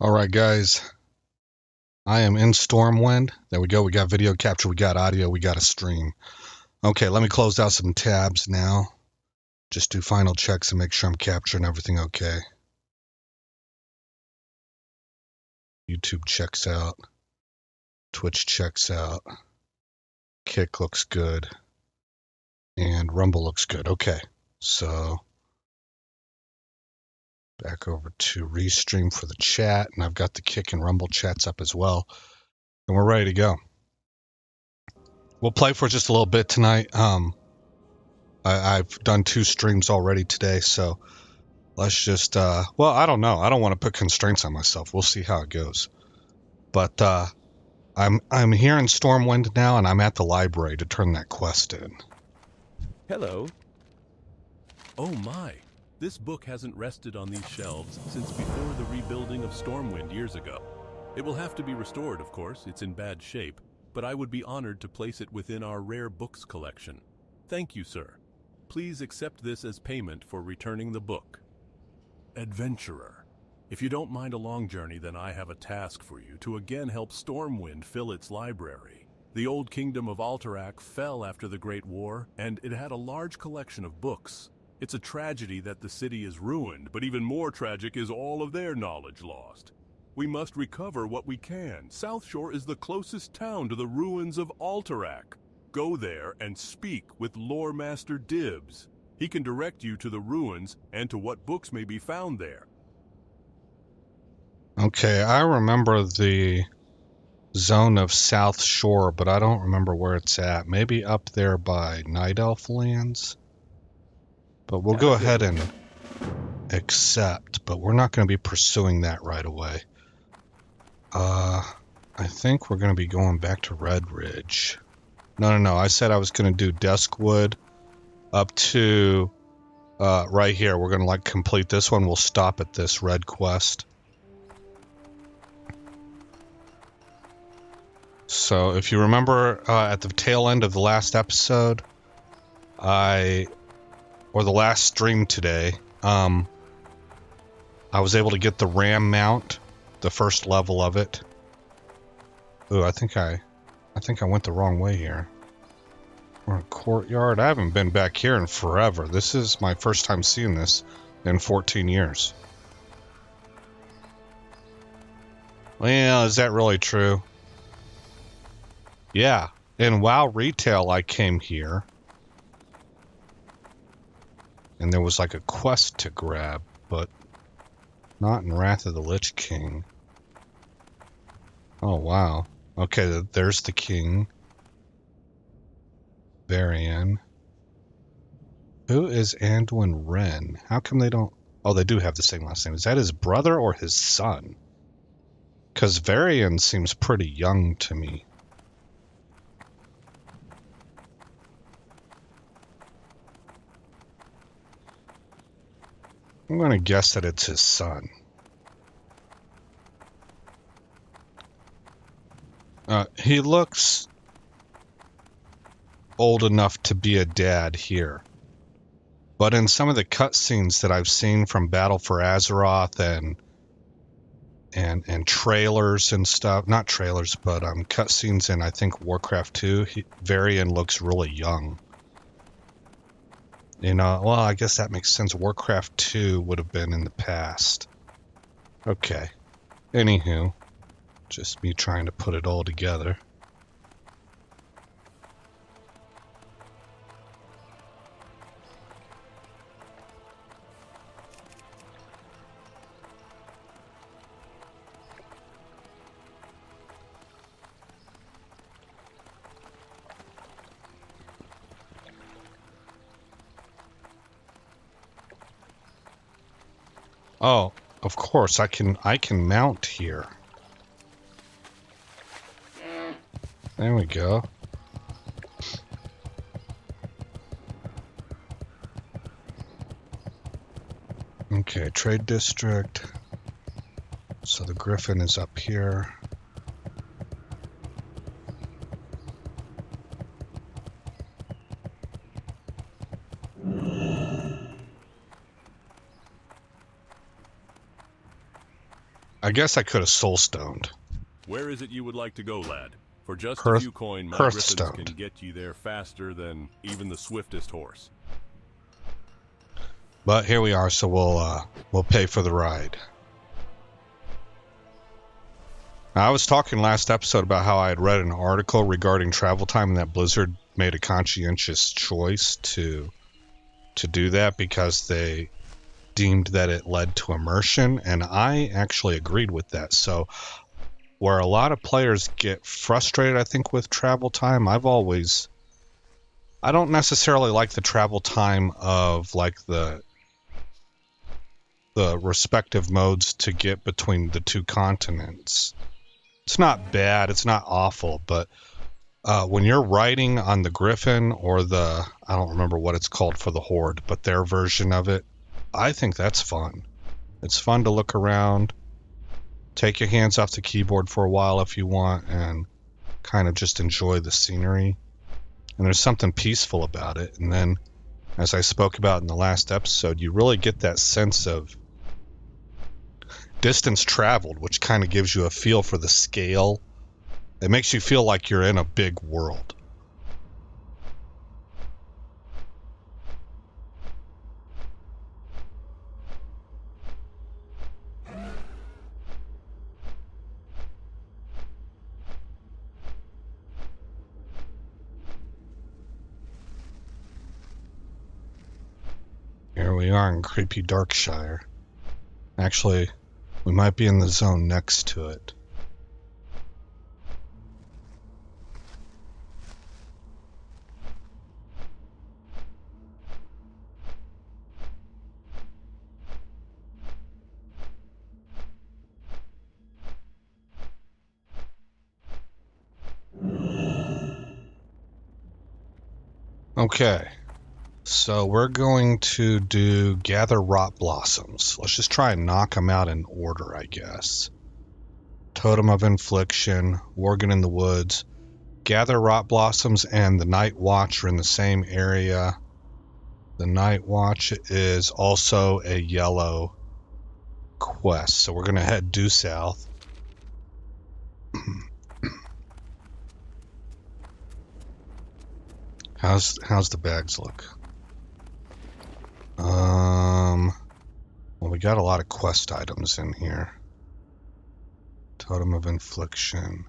All right, guys. I am in Stormwind. There we go. We got video capture. We got audio. We got a stream. Okay, let me close out some tabs now. Just do final checks and make sure I'm capturing everything okay. YouTube checks out. Twitch checks out. Kick looks good. And Rumble looks good. Okay, so back over to Restream for the chat. And I've got the Kick and Rumble chats up as well. And we're ready to go. We'll play for just a little bit tonight. I've done 2 streams already today, so let's just, well, I don't know. I don't want to put constraints on myself. We'll see how it goes. But I'm here in Stormwind now, and I'm at the library to turn that quest in. Hello. Oh my, this book hasn't rested on these shelves since before the rebuilding of Stormwind years ago. It will have to be restored, of course. It's in bad shape, but I would be honored to place it within our rare books collection. Thank you, sir. Please accept this as payment for returning the book. Adventurer, if you don't mind a long journey, then I have a task for you to again help Stormwind fill its library. The old kingdom of Alterac fell after the Great War, and it had a large collection of books. It's a tragedy that the city is ruined, but even more tragic is all of their knowledge lost. We must recover what we can. South Shore is the closest town to the ruins of Alterac. Go there and speak with Lore Master Dibs. He can direct you to the ruins and to what books may be found there. Okay, I remember the zone of South Shore, but I don't remember where it's at. Maybe up there by Night Elf lands? But we'll go ahead and accept, but we're not going to be pursuing that right away. I think we're going to be going back to Red Ridge. No. I said I was going to do Duskwood up to right here. We're going to like complete this one. We'll stop at this red quest. So if you remember at the tail end of the last episode, or the last stream today, I was able to get the ram mount, the first level of it. Ooh, I think I went the wrong way here. We're in a courtyard. I haven't been back here in forever. This is my first time seeing this in 14 years. Well, is that really true? Yeah, in WoW Retail I came here. And there was like a quest to grab, but not in Wrath of the Lich King. Oh, wow. Okay, there's the king. Varian. Who is Anduin Wren? How come they don't... Oh, they do have the same last name. Is that his brother or his son? Because Varian seems pretty young to me. I'm going to guess that it's his son. He looks old enough to be a dad here. But in some of the cutscenes that I've seen from Battle for Azeroth and trailers and stuff, not trailers, but cutscenes in, I think, Warcraft 2, Varian looks really young. You know, well, I guess that makes sense. Warcraft 2 would have been in the past. Okay. Anywho, just me trying to put it all together. Oh, of course, I can mount here. There we go. Okay, trade district. So the Griffin is up here. I guess I could have soul stoned. Where is it you would like to go, lad? For just a Hearth, few coin, my griffins Hearthstoned. can get you there faster than even the swiftest horse. But here we are, so we'll pay for the ride. I was talking last episode about how I had read an article regarding travel time and that Blizzard made a conscientious choice to do that because they deemed that it led to immersion, and I actually agreed with that. So where a lot of players get frustrated, I think, with travel time, I don't necessarily like the travel time of like the respective modes to get between the two continents. It's not bad, it's not awful, but when you're riding on the Griffin or I don't remember what it's called for the Horde, but their version of it, I think that's fun. It's fun to look around, take your hands off the keyboard for a while if you want, and kind of just enjoy the scenery. And there's something peaceful about it. And then, as I spoke about in the last episode, you really get that sense of distance traveled, which kind of gives you a feel for the scale. It makes you feel like you're in a big world. Here we are in creepy Darkshire. Actually, we might be in the zone next to it. Okay, so we're going to do Gather Rot Blossoms. Let's just try and knock them out in order, I guess. Totem of Infliction, Worgen in the Woods, Gather Rot Blossoms, and the Night Watch are in the same area. The Night Watch is also a yellow quest, so we're going to head due south. How's the bags look? Well, we got a lot of quest items in here. Totem of Infliction.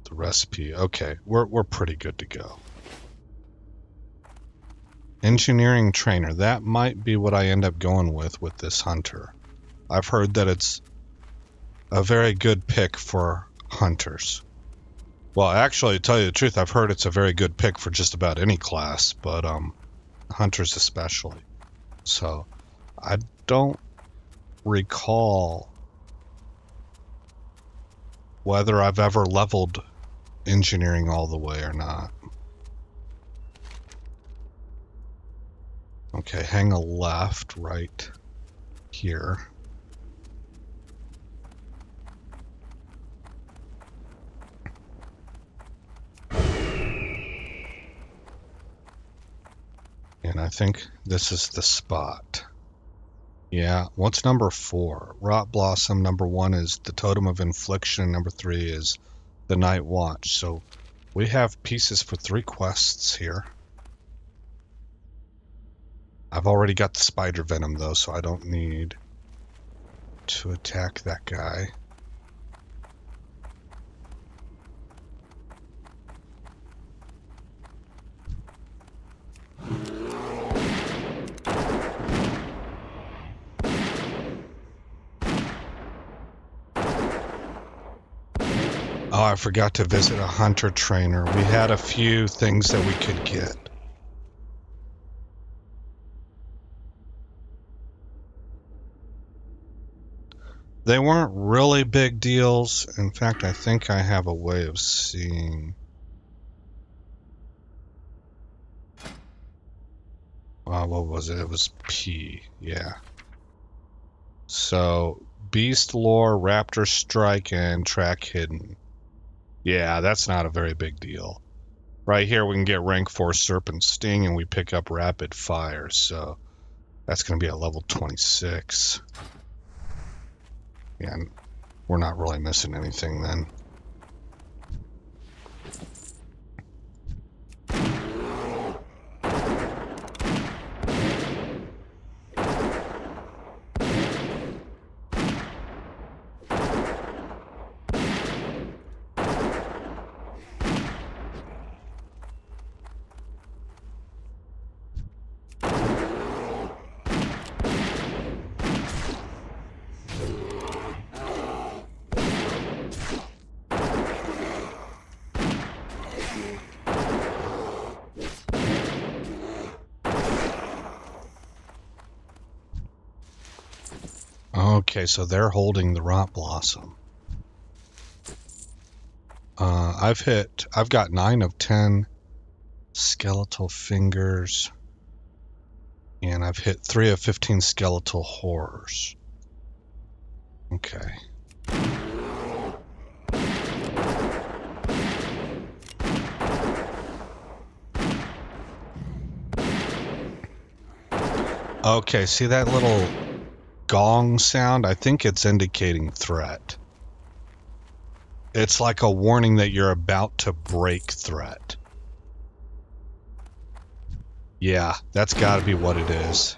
The recipe. Okay, we're pretty good to go. Engineering Trainer. That might be what I end up going with this hunter. I've heard that it's a very good pick for hunters. Well, actually, to tell you the truth, I've heard it's a very good pick for just about any class, but hunters especially. So, I don't recall whether I've ever leveled engineering all the way or not. Okay, hang a left right here. And I think this is the spot. Yeah, what's number 4? Rot Blossom. Number 1 is the Totem of Infliction. Number 3 is the Night Watch. So we have pieces for 3 quests here. I've already got the spider venom though, so I don't need to attack that guy. Oh, I forgot to visit a hunter trainer. We had a few things that we could get. They weren't really big deals. In fact, I think I have a way of seeing. What was it? It was P. Yeah. So, Beast Lore, Raptor Strike, and Track Hidden. Yeah, that's not a very big deal. Right here we can get rank 4 Serpent Sting and we pick up Rapid Fire, so that's going to be at level 26. Yeah, and we're not really missing anything then. Okay, so they're holding the Rot Blossom. I've got 9 of 10 skeletal fingers, and I've hit 3 of 15 skeletal horrors. Okay. Okay, see that little gong sound? I think it's indicating threat. It's like a warning that you're about to break threat. Yeah, that's got to be what it is.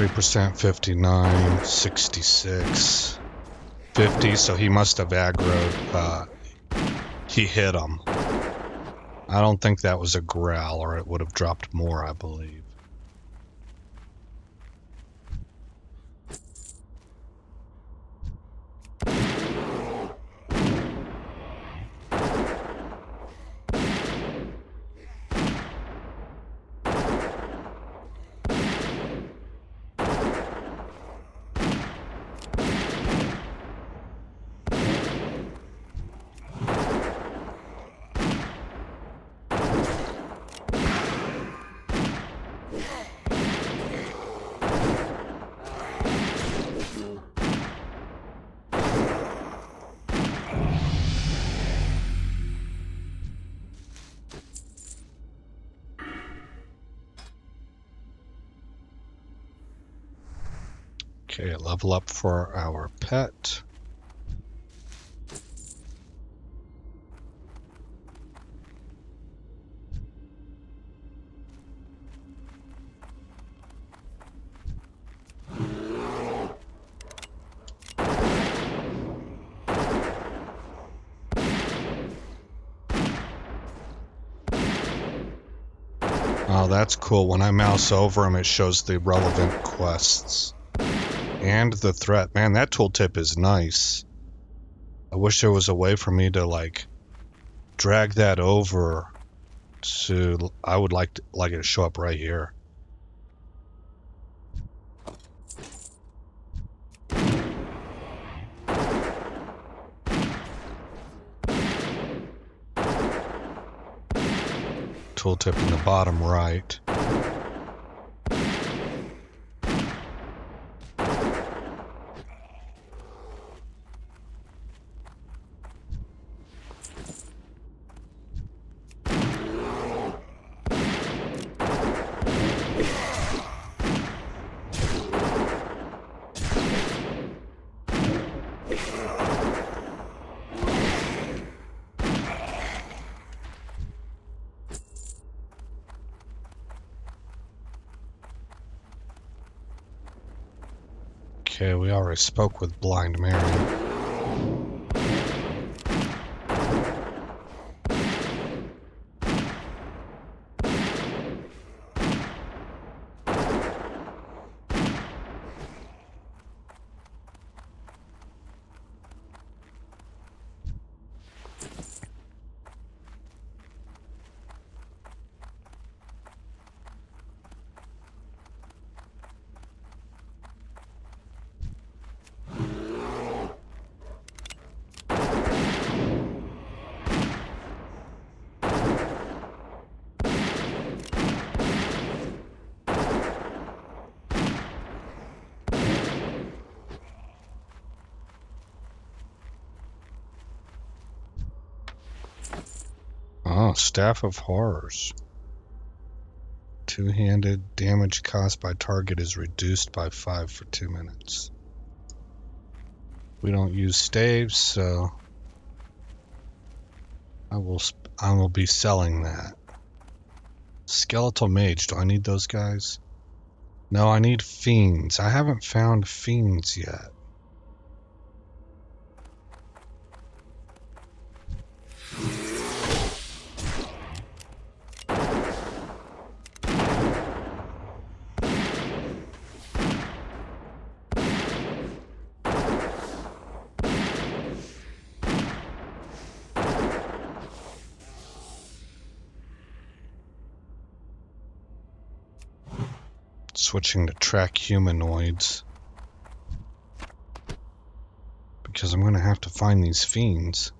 %, 59, 66, 50, so he must have aggroed. He hit him. I don't think that was a growl, or it would have dropped more, I believe. Okay, level up for our pet. Oh, that's cool. When I mouse over him, it shows the relevant quests. And the threat. Man, that tooltip is nice. I wish there was a way for me to, like, drag that over to... I would like it to show up right here. Tooltip in the bottom right. Okay, we already spoke with Blind Mary. Oh, Staff of Horrors. Two-handed damage caused by target is reduced by 5 for 2 minutes. We don't use staves, so I will be selling that. Skeletal Mage, do I need those guys? No, I need Fiends. I haven't found Fiends yet. Switching to track humanoids. Because I'm going to have to find these fiends.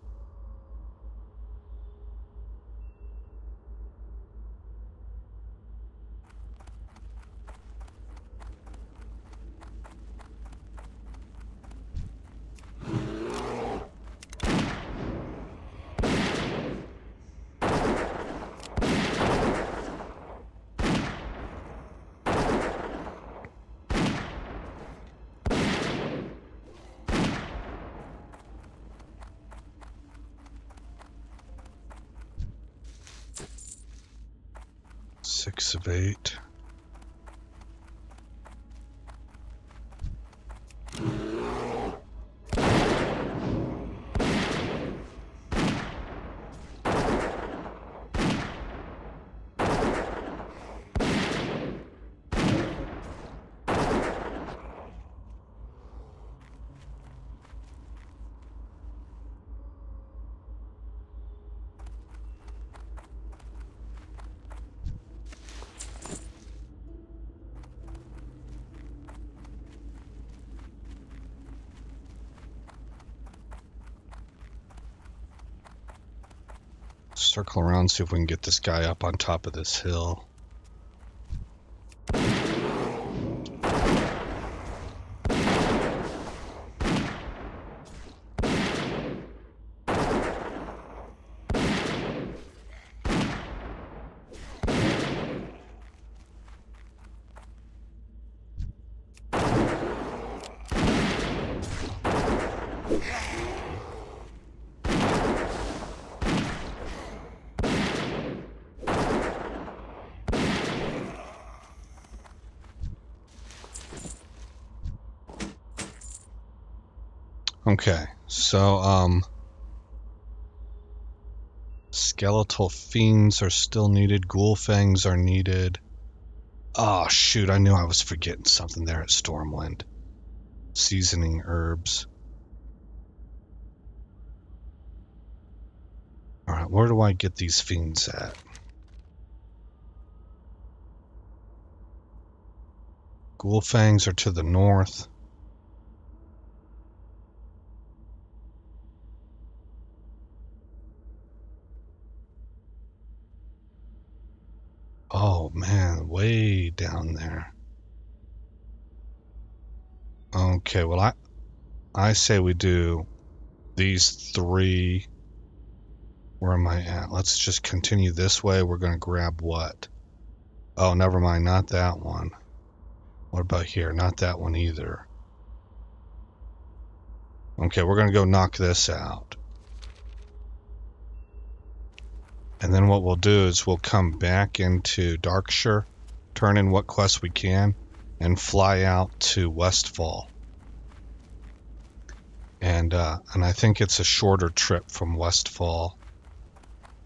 Six of 8. Circle around, see if we can get this guy up on top of this hill. Okay, so skeletal fiends are still needed, ghoul fangs are needed. Oh shoot, I knew I was forgetting something there at Stormwind. Seasoning herbs. Alright, where do I get these fiends at? Ghoul fangs are to the north. Oh man, way down there. Okay, well I say we do these 3. Where am I at? Let's just continue this way. We're going to grab what? Oh, never mind, not that one. What about here? Not that one either. Okay, we're going to go knock this out. And then what we'll do is we'll come back into Darkshire, turn in what quests we can, and fly out to Westfall. And I think it's a shorter trip from Westfall.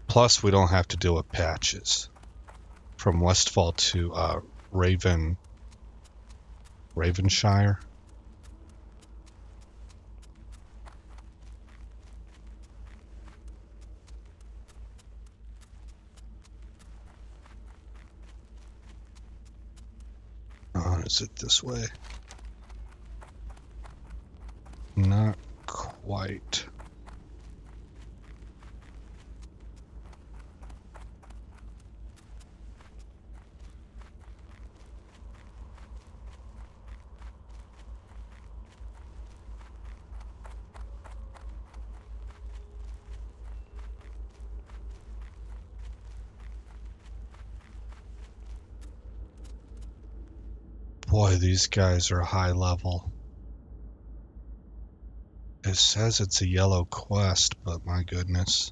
Plus, we don't have to deal with patches. From Westfall to Ravenshire. Is it this way? Not quite. boy, these guys are high level. It says it's a yellow quest, but my goodness.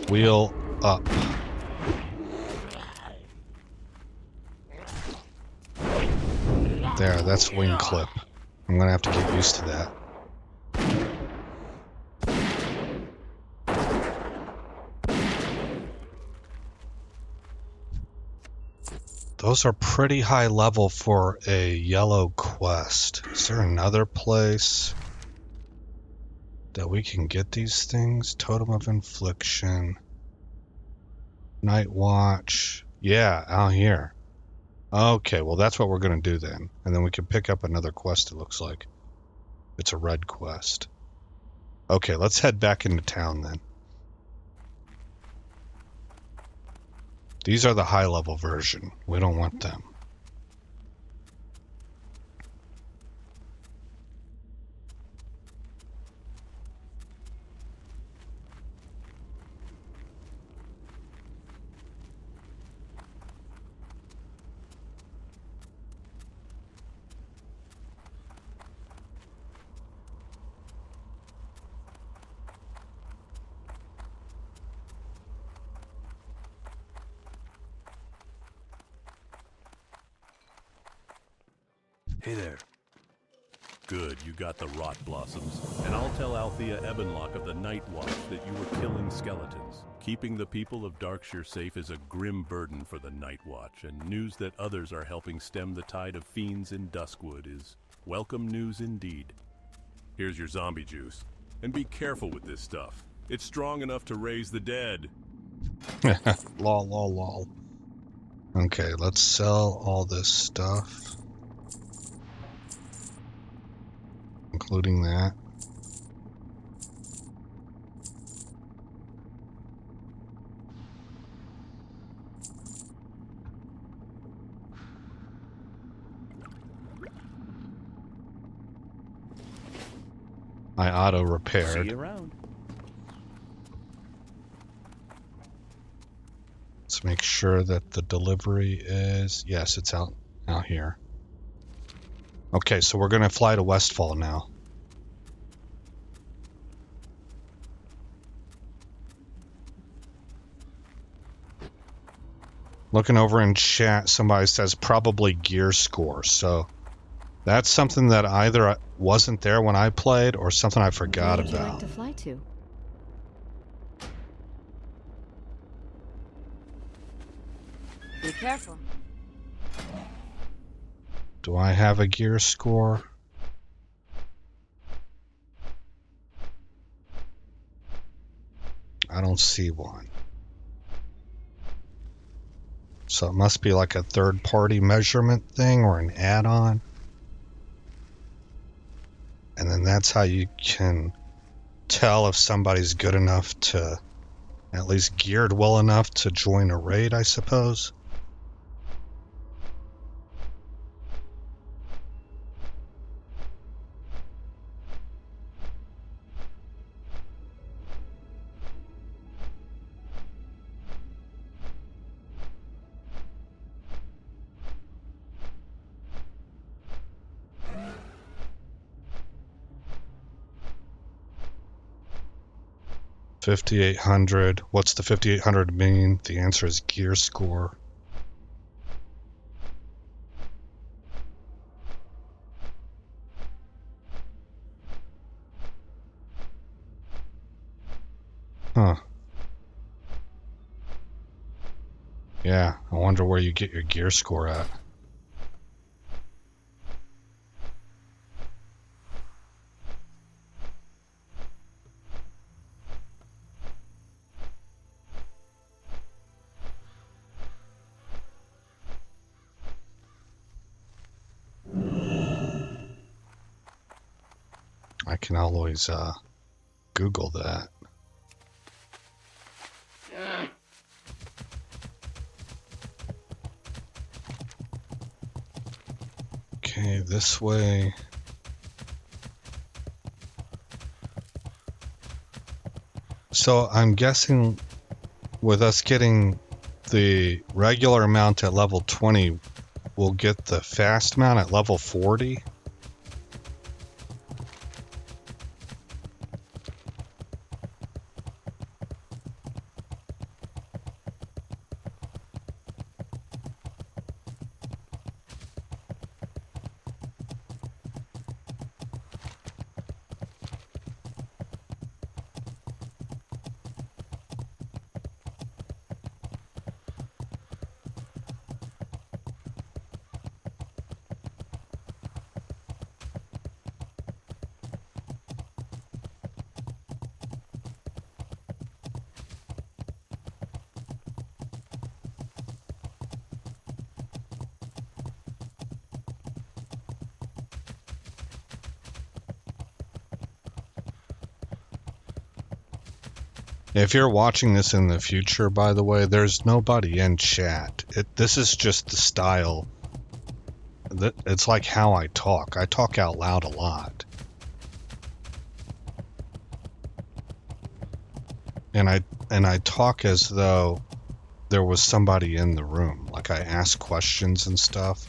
Wheel up. There, that's wing clip. I'm gonna have to get used to that. Those are pretty high level for a yellow quest. Is there another place that we can get these things? Totem of Infliction. Night Watch. Yeah, out here. Okay, well that's what we're going to do then. And then we can pick up another quest, it looks like. It's a red quest. Okay, let's head back into town then. These are the high-level version. We don't want them. Hey there. Good, you got the rot blossoms. And I'll tell Althea Ebonlock of the Night Watch that you were killing skeletons. Keeping the people of Darkshire safe is a grim burden for the Night Watch, and news that others are helping stem the tide of fiends in Duskwood is welcome news indeed. Here's your zombie juice. And be careful with this stuff. It's strong enough to raise the dead. Lol, lol, lol. Okay, let's sell all this stuff. Including that. I auto repaired. See you around. Let's make sure that the delivery is... Yes, it's out here. Okay, so we're going to fly to Westfall now. Looking over in chat, somebody says probably gear score. So that's something that either wasn't there when I played or something I forgot Where would you about. like to fly to? Be careful. Do I have a gear score? I don't see one. So it must be like a third-party measurement thing or an add-on. And then that's how you can tell if somebody's good enough to, at least geared well enough to join a raid, I suppose. $5,800. What's the 5,800 mean? The answer is gear score. Huh. Yeah, I wonder where you get your gear score at. I can always Google that. Okay, this way. So I'm guessing with us getting the regular mount at level 20, we'll get the fast mount at level 40. If you're watching this in the future, by the way, there's nobody in chat. This is just the style. It's like how I talk. I talk out loud a lot. And I talk as though there was somebody in the room. Like I ask questions and stuff.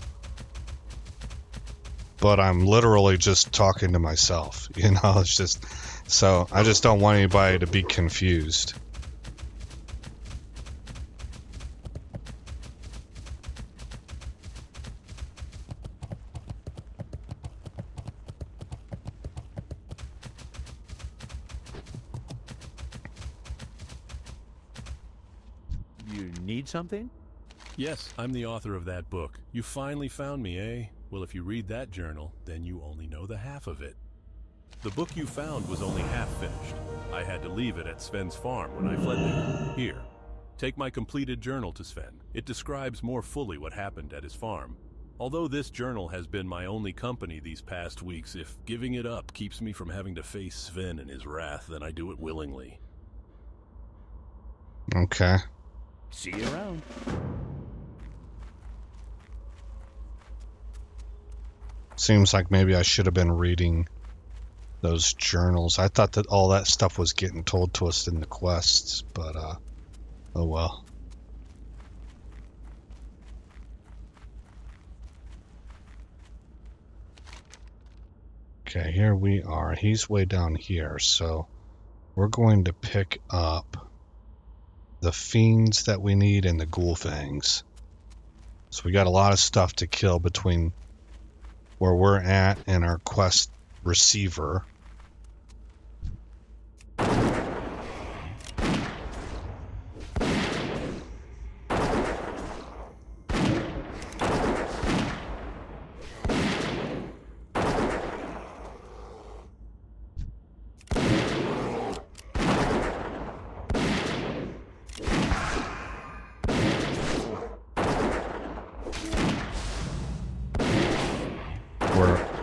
But I'm literally just talking to myself. You know, it's just... So I just don't want anybody to be confused. You need something? Yes, I'm the author of that book. You finally found me, eh? Well, if you read that journal, then you only know the half of it. The book you found was only half finished. I had to leave it at Sven's farm when I fled there. Here, take my completed journal to Sven. It describes more fully what happened at his farm. Although this journal has been my only company these past weeks, if giving it up keeps me from having to face Sven and his wrath, then I do it willingly. Okay. See you around. Seems like maybe I should have been reading those journals. I thought that all that stuff was getting told to us in the quests, but oh well. Okay, here we are. He's way down here, so we're going to pick up the fiends that we need and the ghoul fangs. So we got a lot of stuff to kill between where we're at and our quest receiver.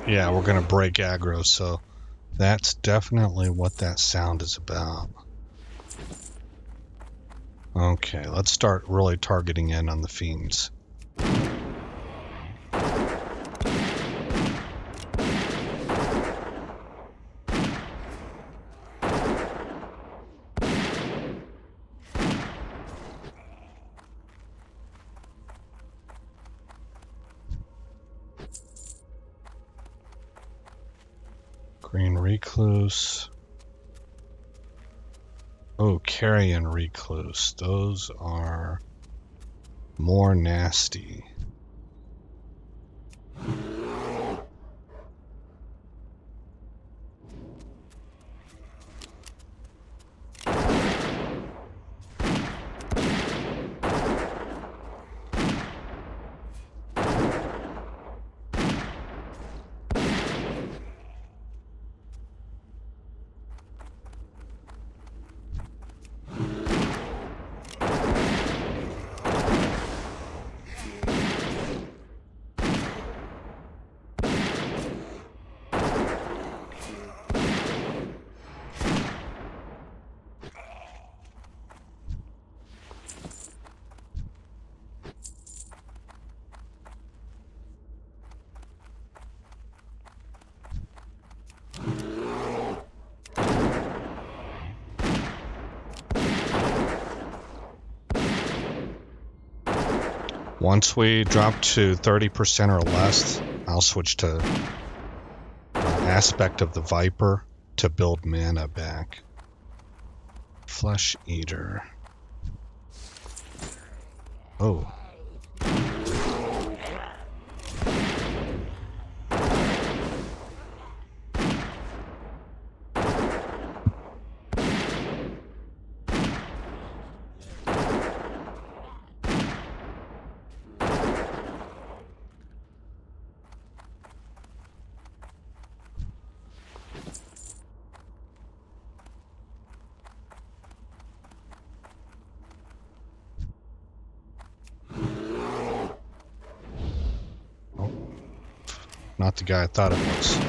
Yeah, we're gonna break aggro, so that's definitely what that sound is about. Okay, let's start really targeting in on the fiends. Green Recluse. Oh, Carrion Recluse. Those are more nasty. Once we drop to 30% or less, I'll switch to aspect of the Viper to build mana back. Flesh Eater. Oh. Not the guy I thought it was.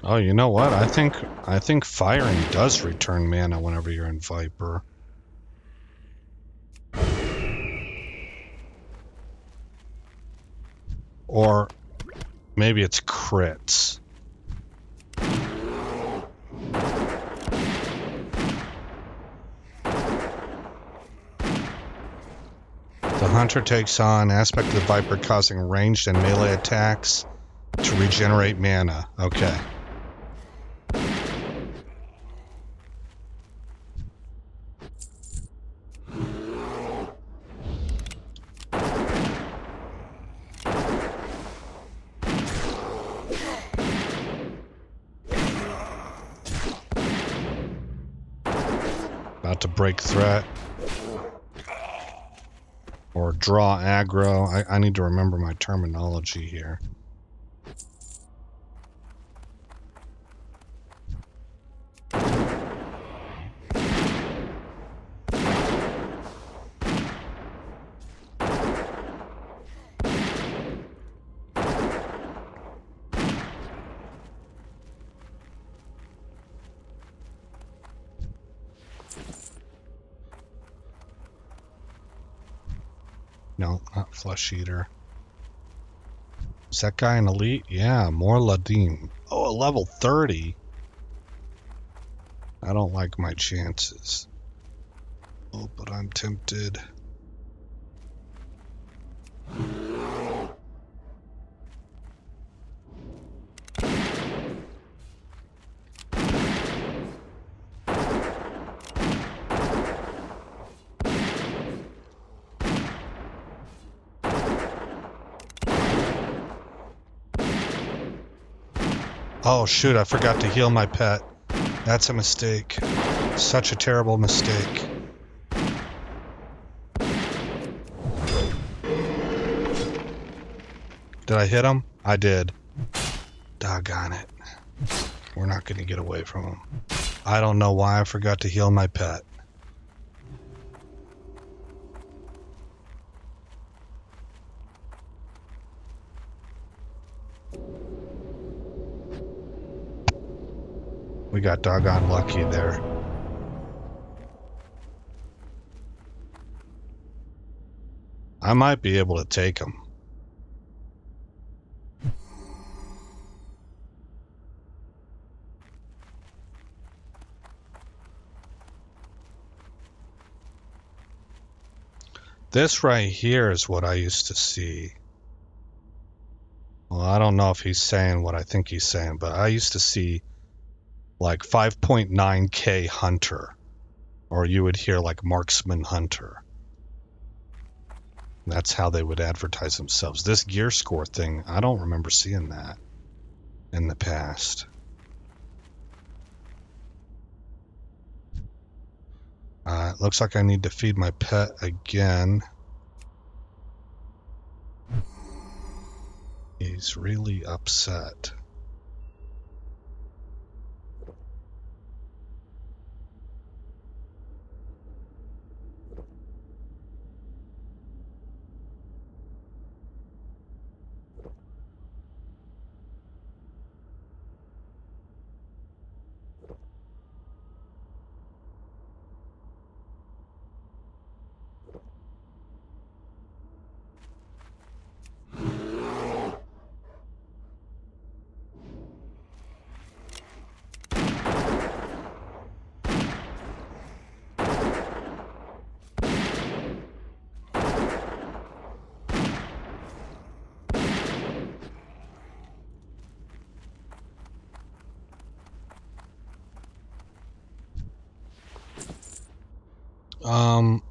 Oh, you know what? I think firing does return mana whenever you're in Viper. Or maybe it's crits. The hunter takes on aspect of the Viper, causing ranged and melee attacks to regenerate mana. Okay. About to break threat. Or draw aggro. I need to remember my terminology here. No, not Flesh Eater. Is that guy an elite? Yeah, more Ladim. Oh, a level 30. I don't like my chances. Oh, but I'm tempted. Oh shoot, I forgot to heal my pet. That's a mistake. Such a terrible mistake. Did I hit him? I did. Doggone it. We're not going to get away from him. I don't know why I forgot to heal my pet. We got doggone lucky there. I might be able to take him. This right here is what I used to see. Well, I don't know if he's saying what I think he's saying, but I used to see like 5.9k hunter, or you would hear like marksman hunter. That's how they would advertise themselves. This gear score thing, I don't remember seeing that. in the past. It looks like I need to feed my pet again. He's really upset. Um,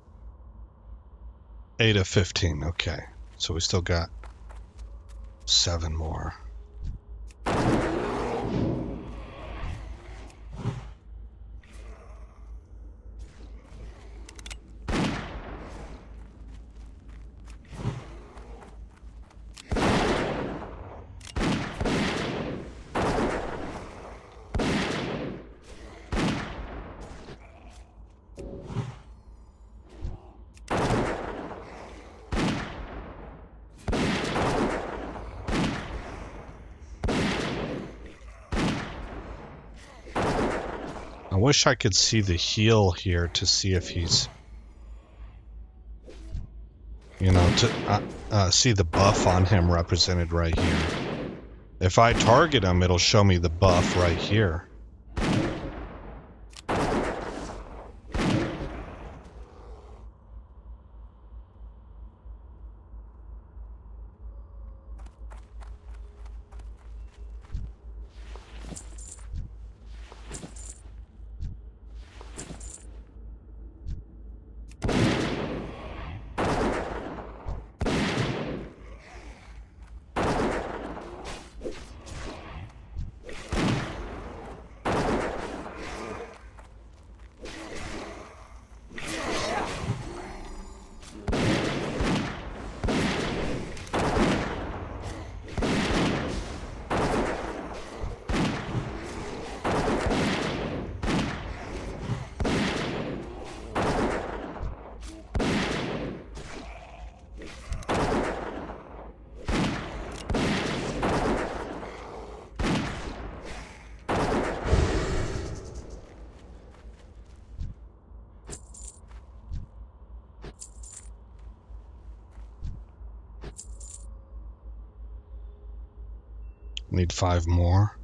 8 of 15. Okay, so we still got 7 more. I wish I could see the heal here to see if he's, you know, to see the buff on him represented right here. If I target him, it'll show me the buff right here. Need 5 more.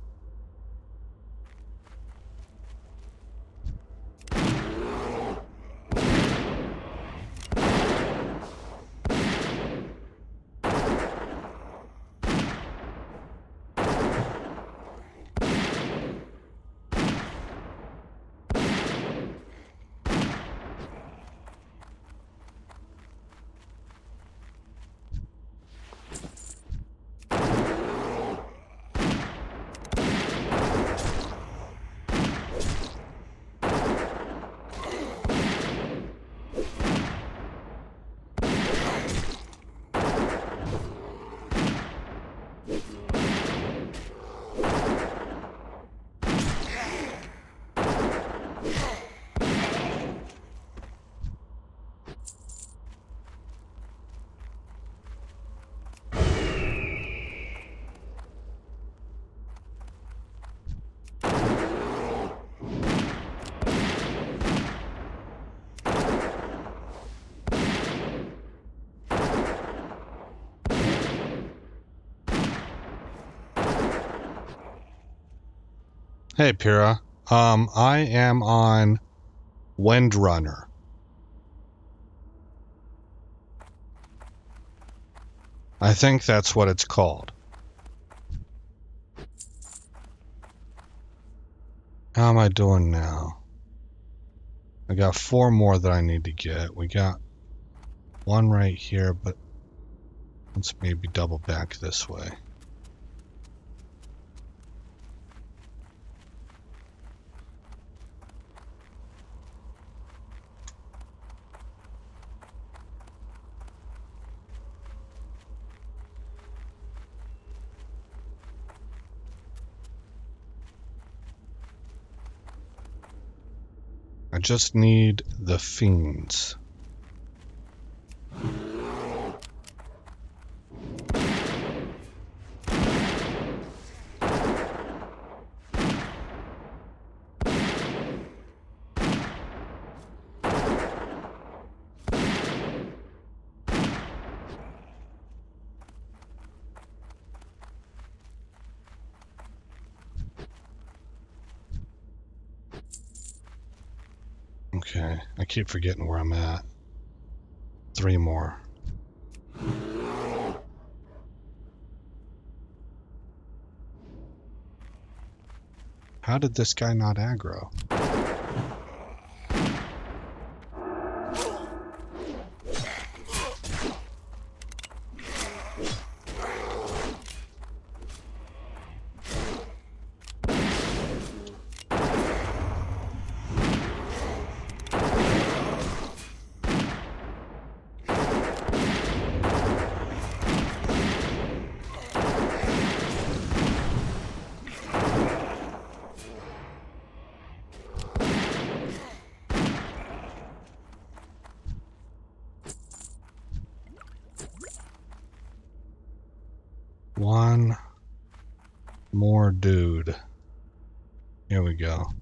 Hey, Pyrrha. I am on Windrunner. I think that's what it's called. How am I doing now? I got 4 more that I need to get. We got 1 right here, but let's maybe double back this way. I just need the fiends. Okay, I keep forgetting where I'm at. 3 more. How did this guy not aggro? One more dude. Here we go.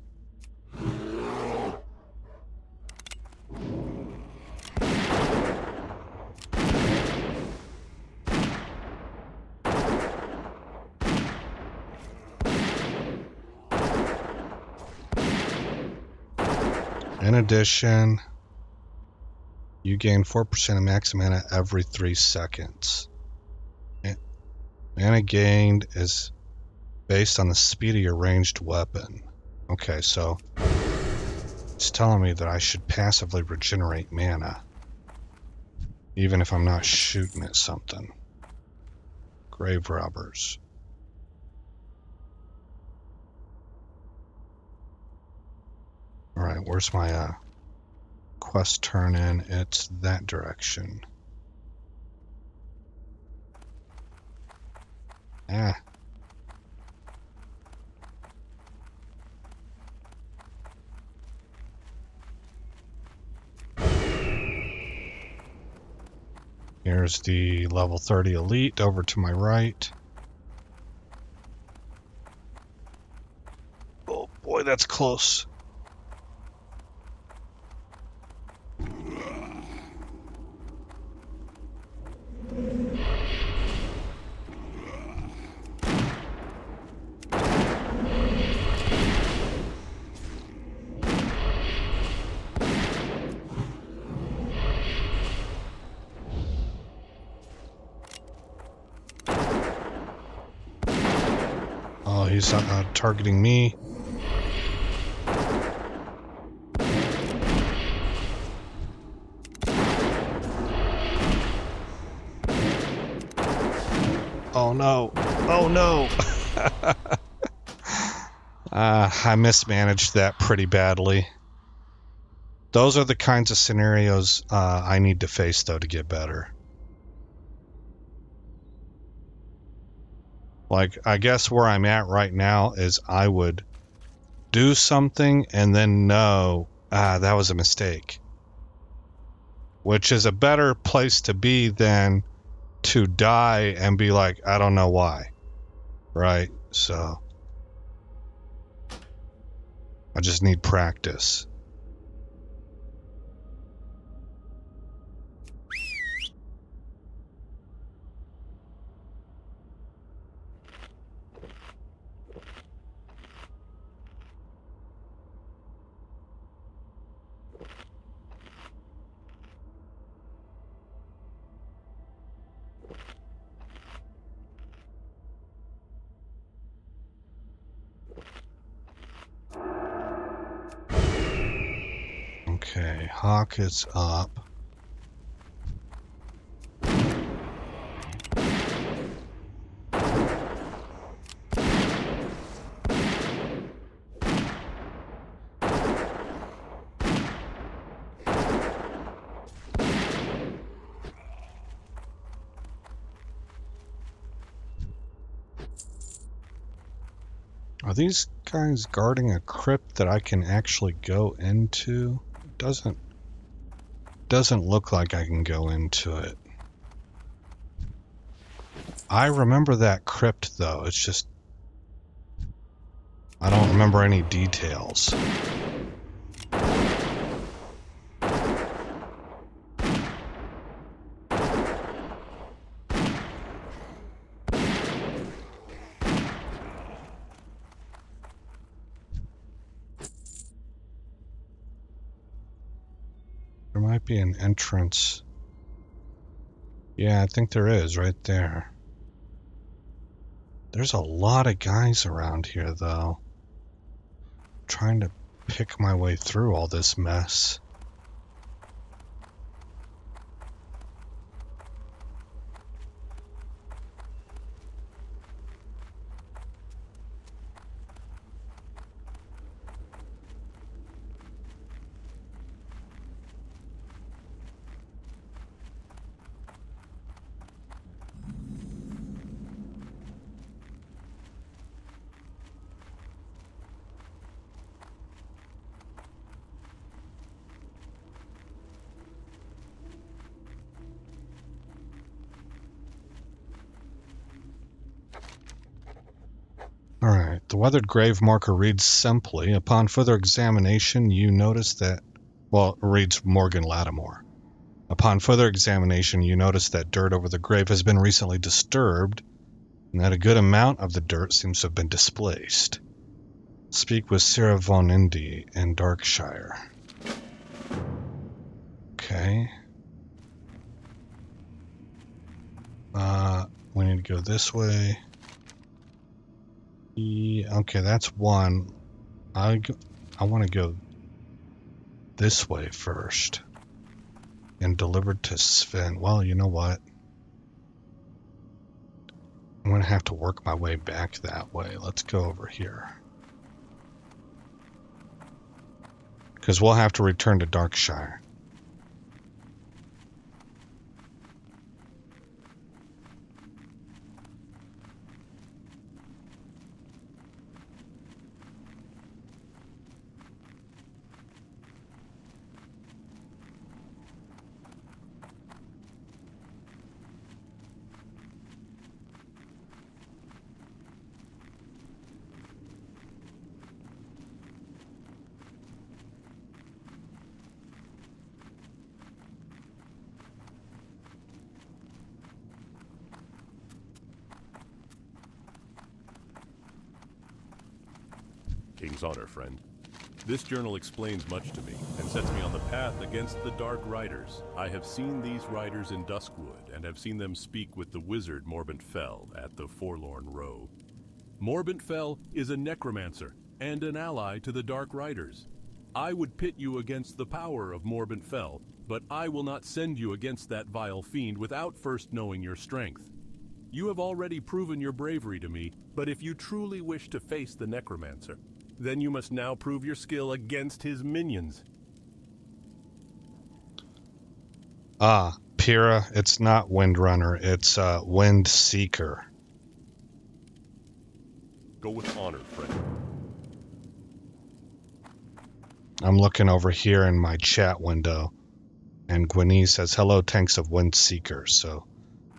In addition, you gain 4% of max mana every 3 seconds. Mana gained is based on the speed of your ranged weapon. Okay, so it's telling me that I should passively regenerate mana, even if I'm not shooting at something. Grave robbers. Alright, where's my quest turn in? It's that direction. Ah. Here's the level 30 elite over to my right. Oh boy, that's close. Oh, he's targeting me. Oh no. Oh no. I mismanaged that pretty badly. Those are the kinds of scenarios I need to face, though, to get better. Like, I guess where I'm at right now is I would do something and then know, that was a mistake. Which is a better place to be than to die and be like, I don't know why. Right? So, I just need practice. Okay, Hawk is up. Are these guys guarding a crypt that I can actually go into? Doesn't look like I can go into it. I remember that crypt though. It's just I don't remember any details. There might be an entrance. Yeah, I think there is right there. There's a lot of guys around here though. Trying to pick my way through all this mess. Alright, the weathered grave marker reads simply, upon further examination you notice that, well, it reads Morgan Lattimore. Upon further examination you notice that dirt over the grave has been recently disturbed, and that a good amount of the dirt seems to have been displaced. Speak with Sarah Von Indy in Darkshire. Okay. We need to go this way. Yeah, okay, that's one. I want to go this way first. And delivered to Sven. Well, you know what? I'm going to have to work my way back that way. Let's go over here. Because we'll have to return to Darkshire. King's honor, friend. This journal explains much to me, and sets me on the path against the Dark Riders. I have seen these riders in Duskwood, and have seen them speak with the wizard Morbent Fell at the Forlorn Road. Morbent Fell is a necromancer, and an ally to the Dark Riders. I would pit you against the power of Morbent Fell, but I will not send you against that vile fiend without first knowing your strength. You have already proven your bravery to me, but if you truly wish to face the necromancer, then you must now prove your skill against his minions. Ah, Pyrrha, it's not Windrunner, it's Wind Seeker. Go with honor, friend. I'm looking over here in my chat window, and Gwenny says, hello, tanks of Wind Seeker, so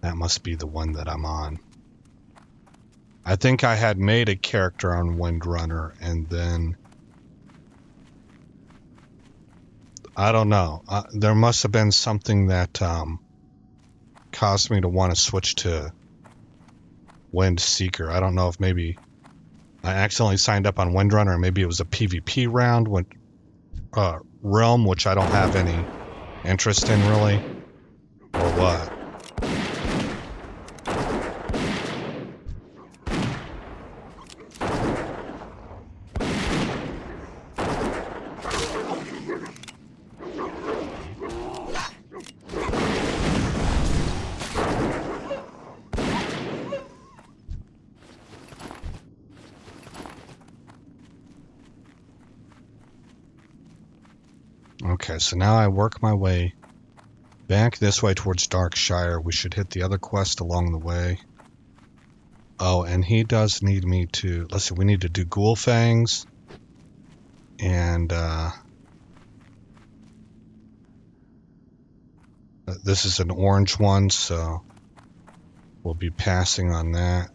that must be the one that I'm on. I think I had made a character on Windrunner, and then I don't know. There must have been something that caused me to want to switch to Wind Seeker. I don't know if maybe I accidentally signed up on Windrunner, or maybe it was a PvP round with Realm, which I don't have any interest in really, or what. Okay, so now I work my way back this way towards Darkshire. We should hit the other quest along the way. Oh, and he does need me to... Let's see, we need to do ghoul fangs. And, this is an orange one, so we'll be passing on that.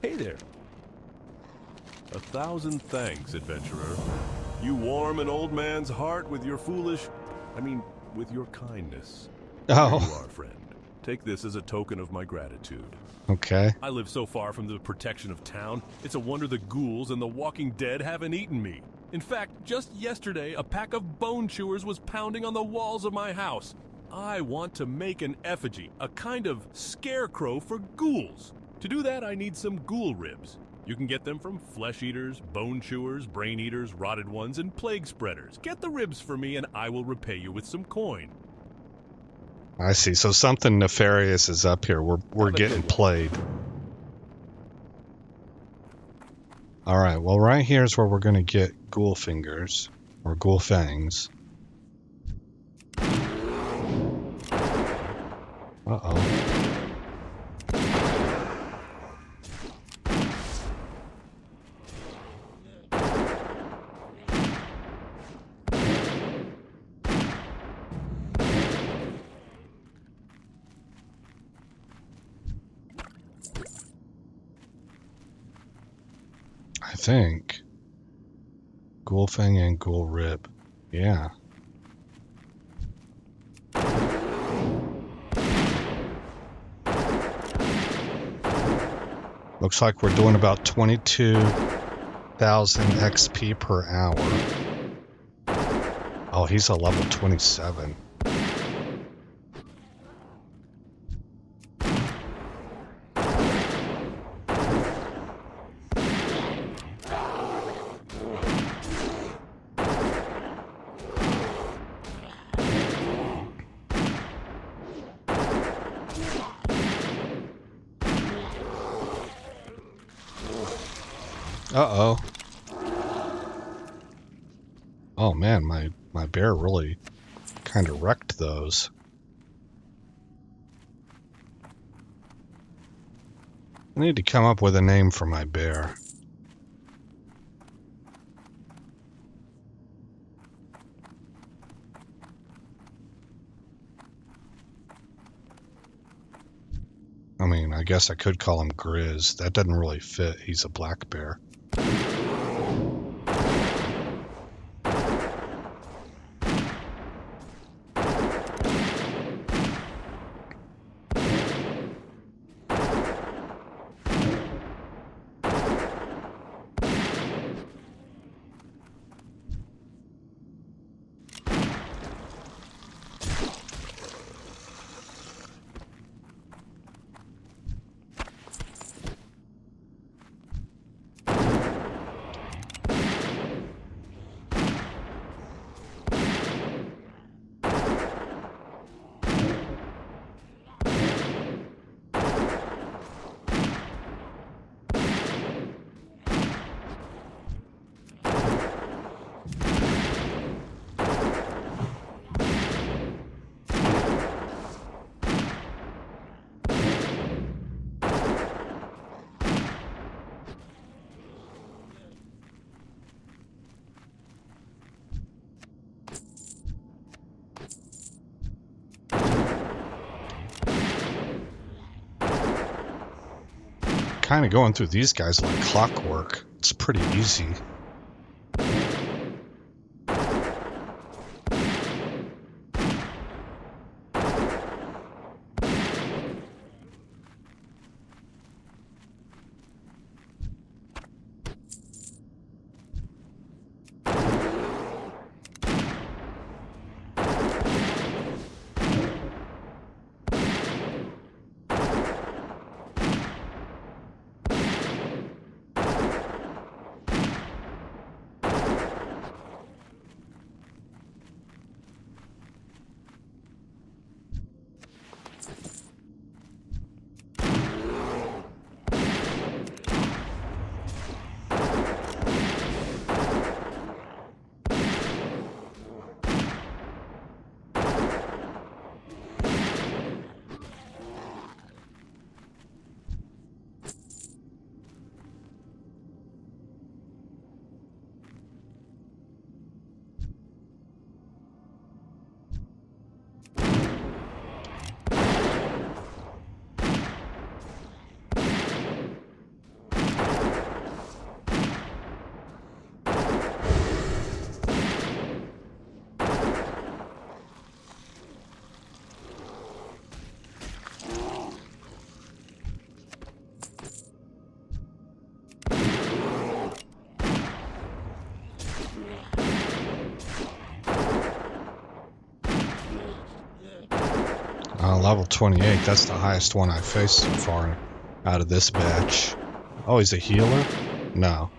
Hey there. 1,000 thanks, adventurer. You warm an old man's heart with your with your kindness. Here you Oh, are, friend. Take this as a token of my gratitude. okay. I live so far from the protection of town, it's a wonder the ghouls and the walking dead haven't eaten me. In fact, just yesterday, a pack of bone chewers was pounding on the walls of my house. I want to make an effigy, a kind of scarecrow for ghouls. To do that, I need some ghoul ribs. You can get them from flesh eaters, bone chewers, brain eaters, rotted ones, and plague spreaders. Get the ribs for me and I will repay you with some coin. I see. So something nefarious is up here. We're Have a getting good one. played. All right. Well, right here is where we're going to get ghoul fingers or ghoul fangs. Uh-oh. I think ghoul fang and ghoul rib. Yeah. Looks like we're doing about 22,000 XP per hour. Oh, he's a level 27. Uh-oh. Oh man, my bear really kind of wrecked those. I need to come up with a name for my bear. I mean, I guess I could call him Grizz. That doesn't really fit. He's a black bear. Kind of going through these guys like clockwork. It's pretty easy. Level 28, that's the highest one I faced so far out of this batch. Oh, he's a healer? No.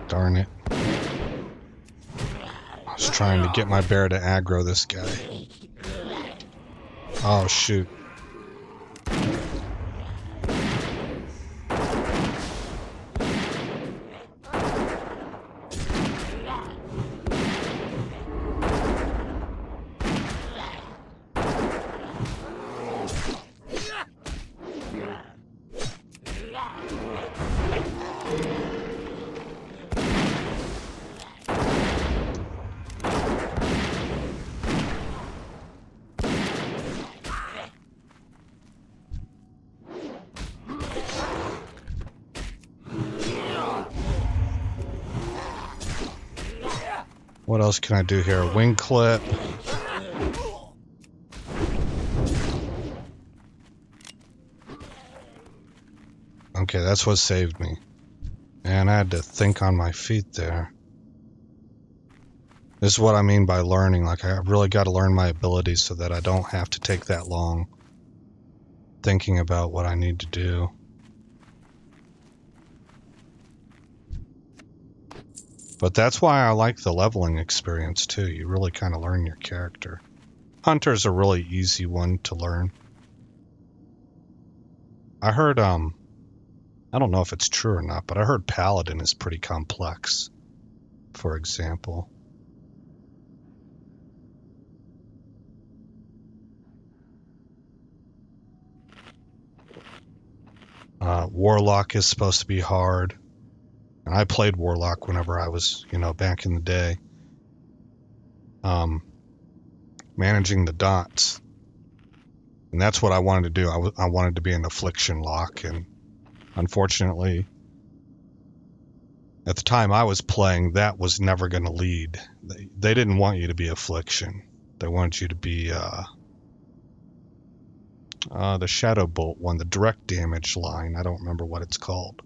Darn it. I was trying to get my bear to aggro this guy. Oh, shoot. What else can I do here? Wing clip. Okay, that's what saved me. And I had to think on my feet there. This is what I mean by learning. Like, I really got to learn my abilities so that I don't have to take that long thinking about what I need to do. But that's why I like the leveling experience too. You really kind of learn your character. Hunter's a really easy one to learn. I heard, I don't know if it's true or not, but I heard Paladin is pretty complex, for example. Warlock is supposed to be hard. And I played Warlock whenever I was, back in the day. Managing the dots. And that's what I wanted to do. I wanted to be an Affliction lock, and unfortunately, at the time I was playing, that was never going to lead. They didn't want you to be Affliction. They wanted you to be the Shadow Bolt one, the direct damage line. I don't remember what it's called.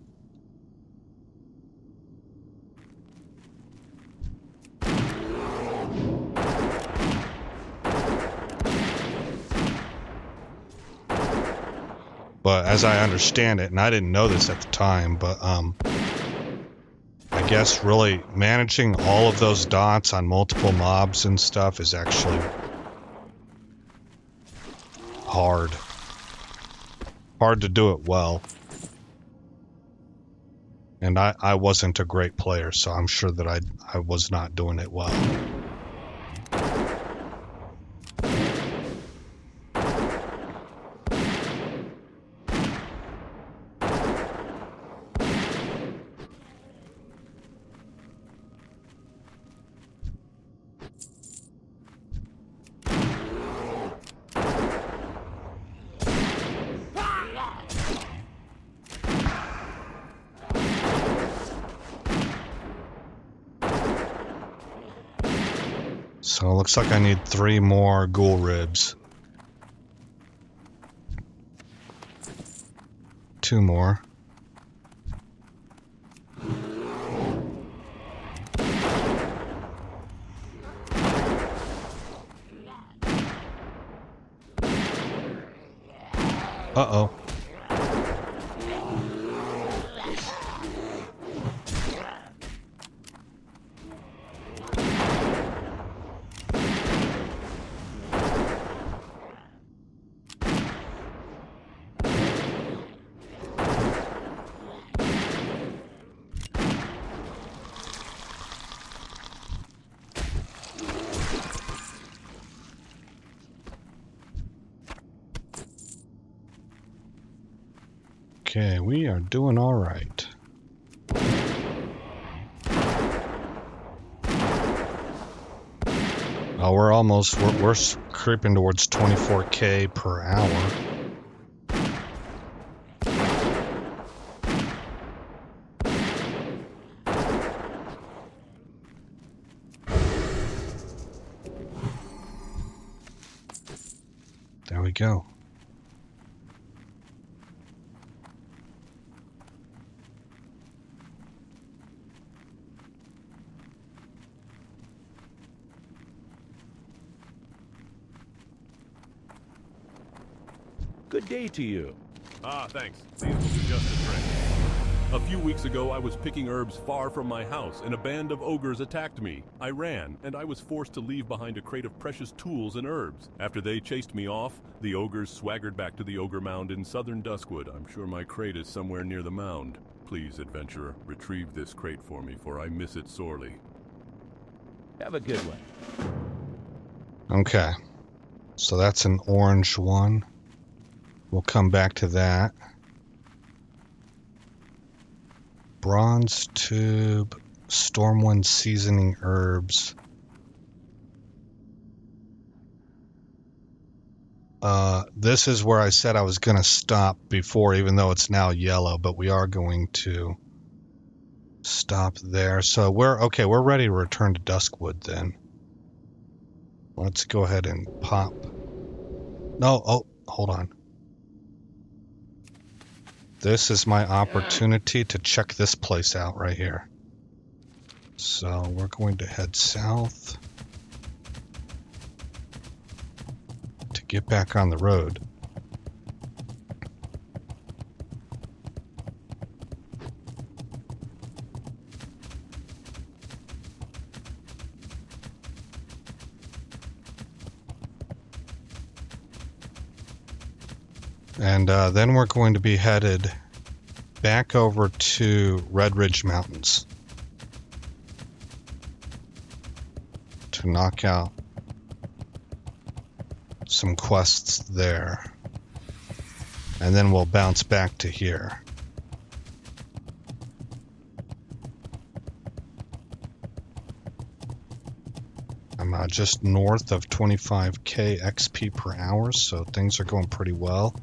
But as I understand it, and I didn't know this at the time, but I guess really managing all of those dots on multiple mobs and stuff is actually hard. Hard to do it well. And I wasn't a great player, so I'm sure that I was not doing it well. So it looks like I need 3 more ghoul ribs. 2 more. Uh-oh. Okay, we are doing all right. Oh, we're creeping towards 24K per hour. There we go. Good day to you. Ah, thanks. These will be just a drink. A few weeks ago, I was picking herbs far from my house, and a band of ogres attacked me. I ran, and I was forced to leave behind a crate of precious tools and herbs. After they chased me off, the ogres swaggered back to the ogre mound in southern Duskwood. I'm sure my crate is somewhere near the mound. Please, adventurer, retrieve this crate for me, for I miss it sorely. Have a good one. Okay. So that's an orange one. We'll come back to that. Bronze tube, Stormwind seasoning herbs. This is where I said I was going to stop before, even though it's now yellow, but we are going to stop there. So we're ready to return to Duskwood then. Let's go ahead and pop. No, oh, hold on. This is my opportunity to check this place out right here. So we're going to head south to get back on the road. And then we're going to be headed back over to Red Ridge Mountains to knock out some quests there. And then we'll bounce back to here. I'm just north of 25K XP per hour, so things are going pretty well.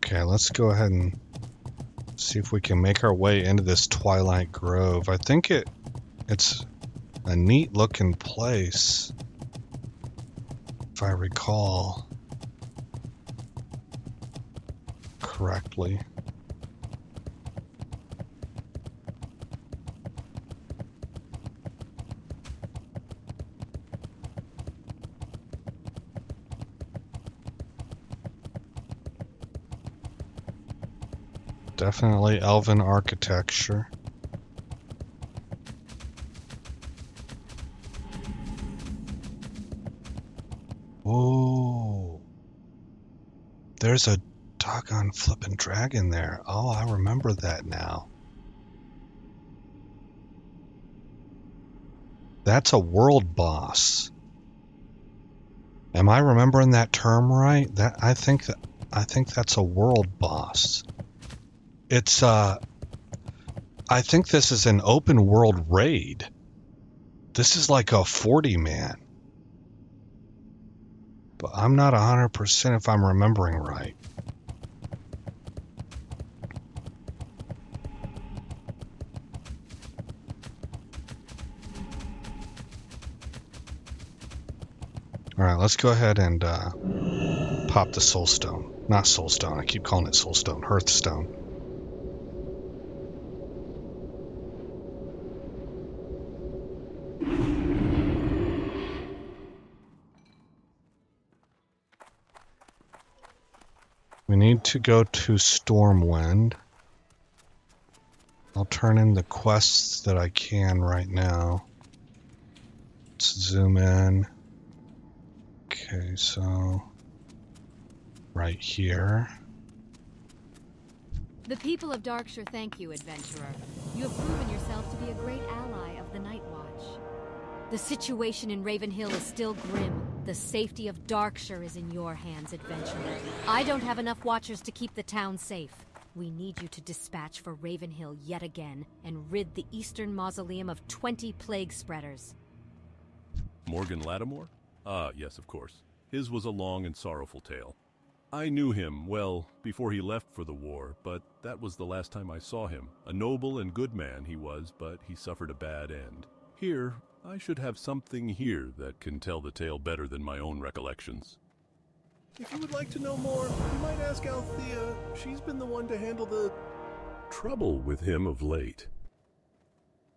Okay, let's go ahead and see if we can make our way into this Twilight Grove. I think it's a neat looking place, if I recall correctly. Definitely elven architecture. Whoa. There's a doggone flippin' dragon there. Oh, I remember that now. That's a world boss. Am I remembering that term right? I think that's a world boss. It's I think this is an open world raid. This is like a 40 man. But I'm not 100% if I'm remembering right. All right, let's go ahead and pop the soulstone. Not soulstone, I keep calling it soulstone, hearthstone. We need to go to Stormwind. I'll turn in the quests that I can right now. Let's zoom in. Okay, so right here. The people of Darkshire thank you, adventurer. You have proven yourself to be a great ally of the Night Watch. The situation in Ravenhill is still grim. The safety of Darkshire is in your hands, adventurer. I don't have enough watchers to keep the town safe. We need you to dispatch for Ravenhill yet again and rid the Eastern Mausoleum of 20 plague spreaders. Morgan Lattimore? Ah, yes, of course. His was a long and sorrowful tale. I knew him, well, before he left for the war, but that was the last time I saw him. A noble and good man he was, but he suffered a bad end. Here, I should have something here that can tell the tale better than my own recollections. If you would like to know more, you might ask Althea. She's been the one to handle the trouble with him of late.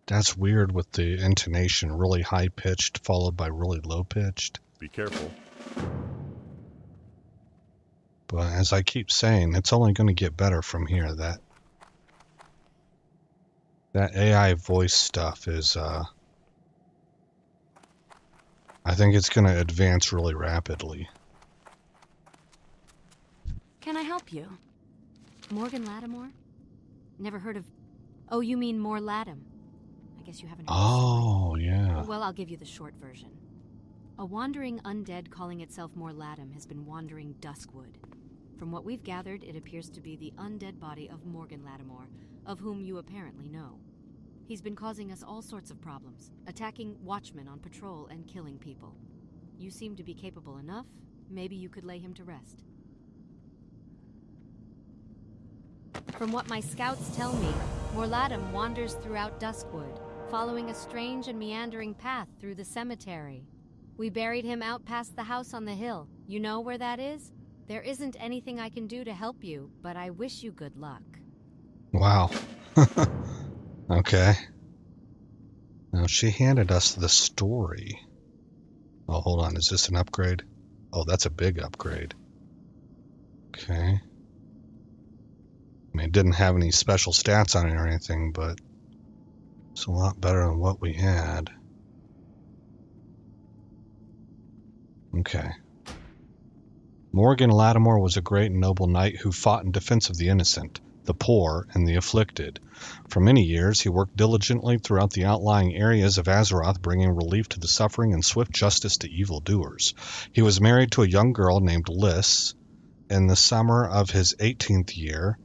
That's weird with the intonation, really high-pitched followed by really low-pitched. Be careful. But as I keep saying, it's only going to get better from here. That AI voice stuff is, I think it's going to advance really rapidly. Can I help you? Morgan Lattimore? Never heard of... Oh, you mean More Latham. I guess you haven't heard Oh, yeah. Well, I'll give you the short version. A wandering undead calling itself More Latham has been wandering Duskwood. From what we've gathered, it appears to be the undead body of Morgan Lattimore, of whom you apparently know. He's been causing us all sorts of problems, attacking watchmen on patrol and killing people. You seem to be capable enough. Maybe you could lay him to rest. From what my scouts tell me, More Latham wanders throughout Duskwood, following a strange and meandering path through the cemetery. We buried him out past the house on the hill. You know where that is? There isn't anything I can do to help you, but I wish you good luck. Wow. Okay. Now, she handed us the story. Oh, hold on. Is this an upgrade? Oh, that's a big upgrade. Okay. I mean, it didn't have any special stats on it or anything, but it's a lot better than what we had. Okay. Morgan Lattimore was a great and noble knight who fought in defense of the innocent, the poor, and the afflicted. For many years, he worked diligently throughout the outlying areas of Azeroth, bringing relief to the suffering and swift justice to evildoers. He was married to a young girl named Liz. In the summer of his 18th year,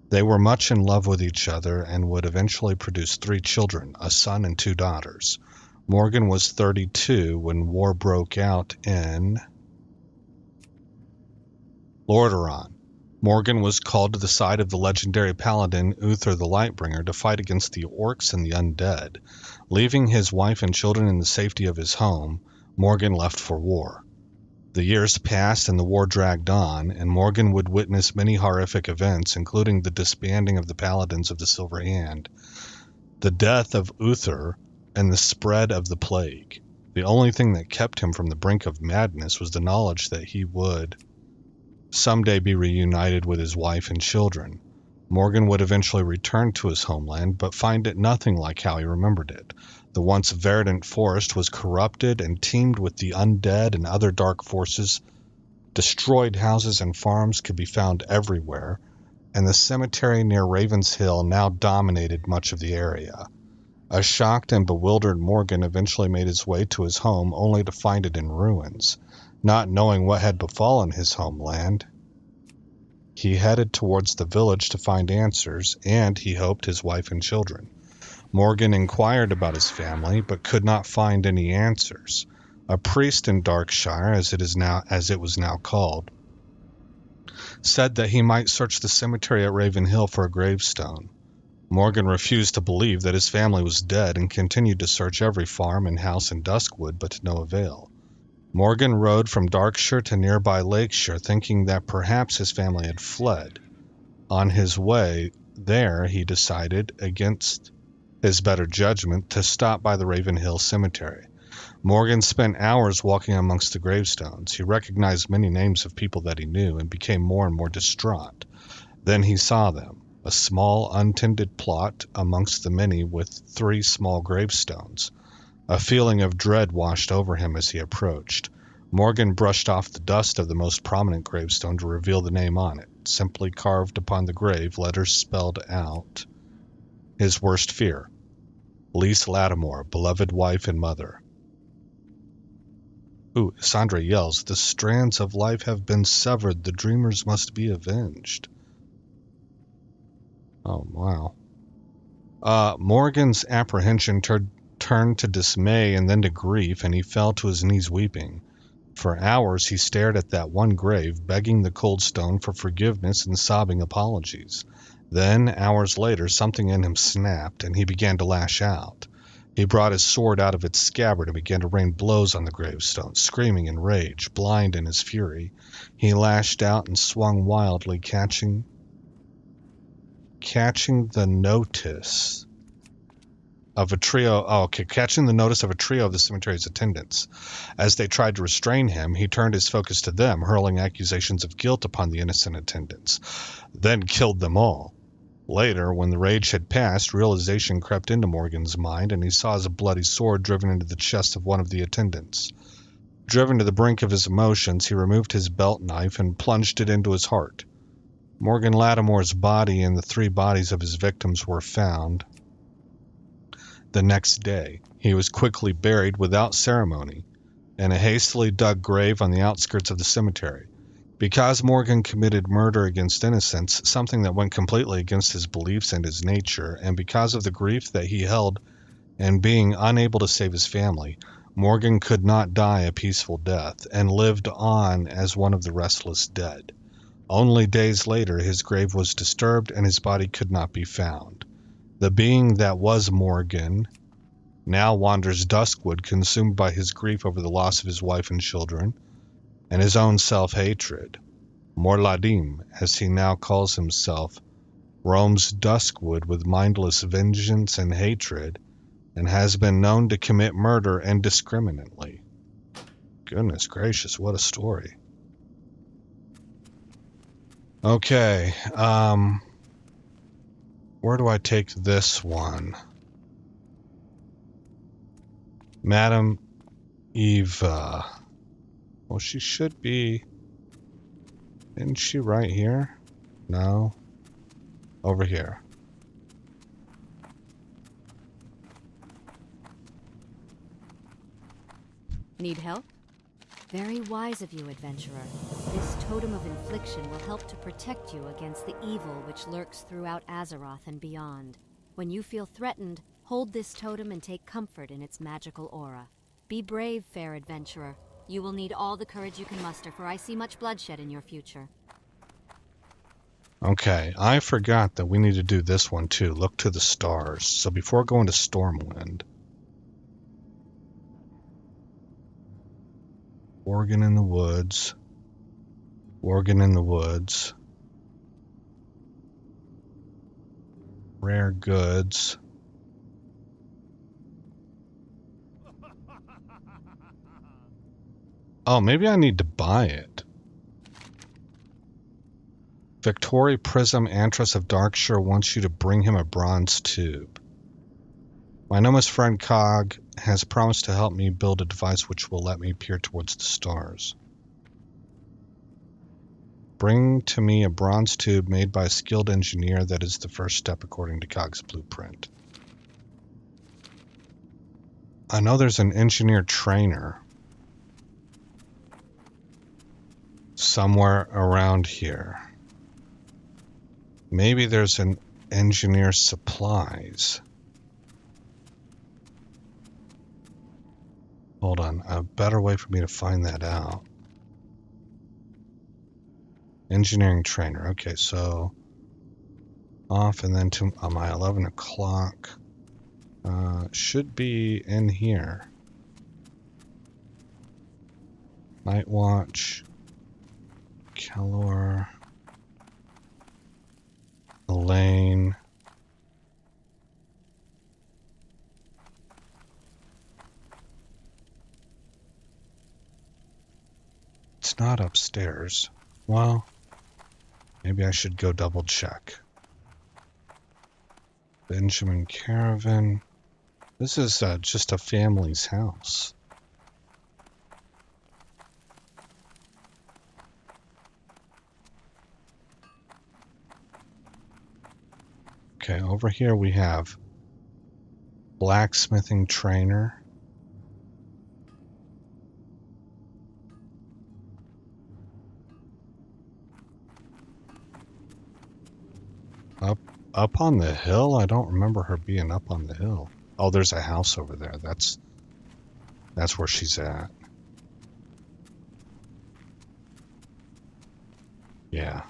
they were much in love with each other and would eventually produce 3 children, a son and 2 daughters. Morgan was 32 when war broke out in Lordaeron. Morgan was called to the side of the legendary paladin Uther the Lightbringer to fight against the orcs and the undead. Leaving his wife and children in the safety of his home, Morgan left for war. The years passed and the war dragged on, and Morgan would witness many horrific events, including the disbanding of the Paladins of the Silver Hand, the death of Uther, and the spread of the plague. The only thing that kept him from the brink of madness was the knowledge that he would someday be reunited with his wife and children. Morgan would eventually return to his homeland, but find it nothing like how he remembered it. The once verdant forest was corrupted and teemed with the undead and other dark forces. Destroyed houses and farms could be found everywhere, and the cemetery near Raven's Hill now dominated much of the area. A shocked and bewildered Morgan eventually made his way to his home, only to find it in ruins. Not knowing what had befallen his homeland, he headed towards the village to find answers, and he hoped his wife and children. Morgan inquired about his family, but could not find any answers. A priest in Darkshire, as it was now called, said that he might search the cemetery at Ravenhill for a gravestone. Morgan refused to believe that his family was dead and continued to search every farm and house in Duskwood, but to no avail. Morgan rode from Darkshire to nearby Lakeshire, thinking that perhaps his family had fled. On his way there, he decided, against his better judgment, to stop by the Ravenhill Cemetery. Morgan spent hours walking amongst the gravestones. He recognized many names of people that he knew and became more and more distraught. Then he saw them. a small untended plot amongst the many with 3 small gravestones. A feeling of dread washed over him as he approached. Morgan brushed off the dust of the most prominent gravestone to reveal the name on it. Simply carved upon the grave, letters spelled out his worst fear. Lise Lattimore, beloved wife and mother. Ooh, Sandra yells, the strands of life have been severed. The dreamers must be avenged. Oh, wow. Morgan's apprehension turned to dismay and then to grief, and he fell to his knees weeping. For hours he stared at that one grave, begging the cold stone for forgiveness and sobbing apologies. Then, hours later, something in him snapped, and he began to lash out. He brought his sword out of its scabbard and began to rain blows on the gravestone, screaming in rage, blind in his fury. He lashed out and swung wildly, catching the notice of a trio. Catching the notice of a trio of the cemetery's attendants. As they tried to restrain him, he turned his focus to them, hurling accusations of guilt upon the innocent attendants, then killed them all. Later, when the rage had passed, realization crept into Morgan's mind, and he saw his bloody sword driven into the chest of one of the attendants. Driven to the brink of his emotions, he removed his belt knife and plunged it into his heart. Morgan Lattimore's body and the 3 bodies of his victims were found. The next day, he was quickly buried without ceremony in a hastily dug grave on the outskirts of the cemetery. Because Morgan committed murder against innocence, something that went completely against his beliefs and his nature, and because of the grief that he held and being unable to save his family, Morgan could not die a peaceful death and lived on as one of the restless dead. Only days later, his grave was disturbed and his body could not be found. The being that was Morgan now wanders Duskwood, consumed by his grief over the loss of his wife and children, and his own self-hatred. Morladim, as he now calls himself, roams Duskwood with mindless vengeance and hatred, and has been known to commit murder indiscriminately. Goodness gracious, what a story. Okay, where do I take this one? Madame Eva. Well, she should be... Isn't she right here? No. Over here. Need help? Very wise of you, adventurer. This totem of infliction will help to protect you against the evil which lurks throughout Azeroth and beyond. When you feel threatened, hold this totem and take comfort in its magical aura. Be brave, fair adventurer. You will need all the courage you can muster, for I see much bloodshed in your future. Okay, I forgot that we need to do this one too. Look to the stars. So before going to Stormwind... Worgen in the woods. Worgen in the woods. Rare goods. Oh, maybe I need to buy it. Victory Prism Antris of Darkshire wants you to bring him a bronze tube. My Noma's friend Cog has promised to help me build a device which will let me peer towards the stars. Bring to me a bronze tube made by a skilled engineer. That is the first step according to Cog's blueprint. I know there's an engineer trainer somewhere around here. Maybe there's an engineer supplies. Hold on, a better way for me to find that out. Engineering trainer. Okay, so off and then to my 11 o'clock. Should be in here. Night Watch. Kelor. Elaine. It's not upstairs. Well, maybe I should go double check. Benjamin Caravan. This is just a family's house. Okay, over here we have blacksmithing trainer. Up on the hill? I don't remember her being up on the hill. Oh, there's a house over there. That's where she's at. Yeah.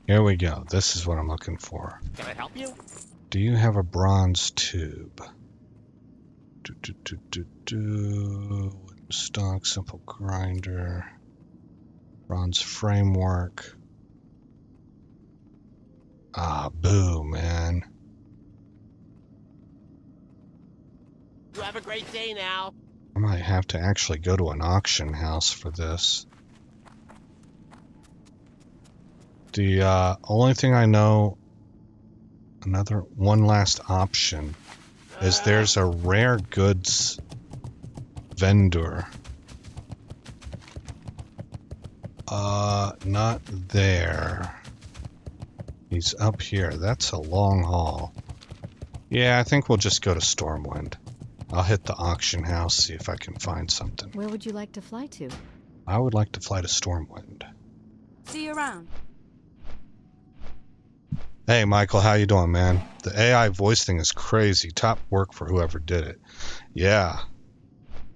Here we go. This is what I'm looking for. Can I help you? Do you have a bronze tube? Wooden stock, simple grinder, bronze framework. Ah, boo, man. You have a great day now. I might have to actually go to an auction house for this. The only thing I know, one last option, is there's a rare goods vendor. Not there. He's up here. That's a long haul. Yeah, I think we'll just go to Stormwind. I'll hit the auction house, see if I can find something. Where would you like to fly to? I would like to fly to Stormwind. See you around. Hey, Michael, how you doing, man? The AI voice thing is crazy. Top work for whoever did it. Yeah.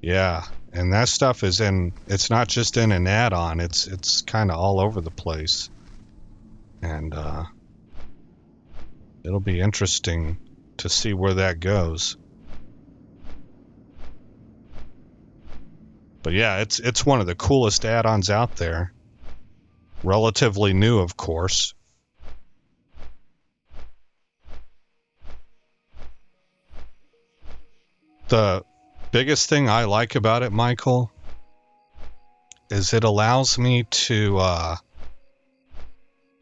Yeah. And that stuff is it's not just in an add-on, it's kind of all over the place. And it'll be interesting to see where that goes. But yeah, it's one of the coolest add-ons out there. Relatively new, of course. The biggest thing I like about it, Michael, is it allows me to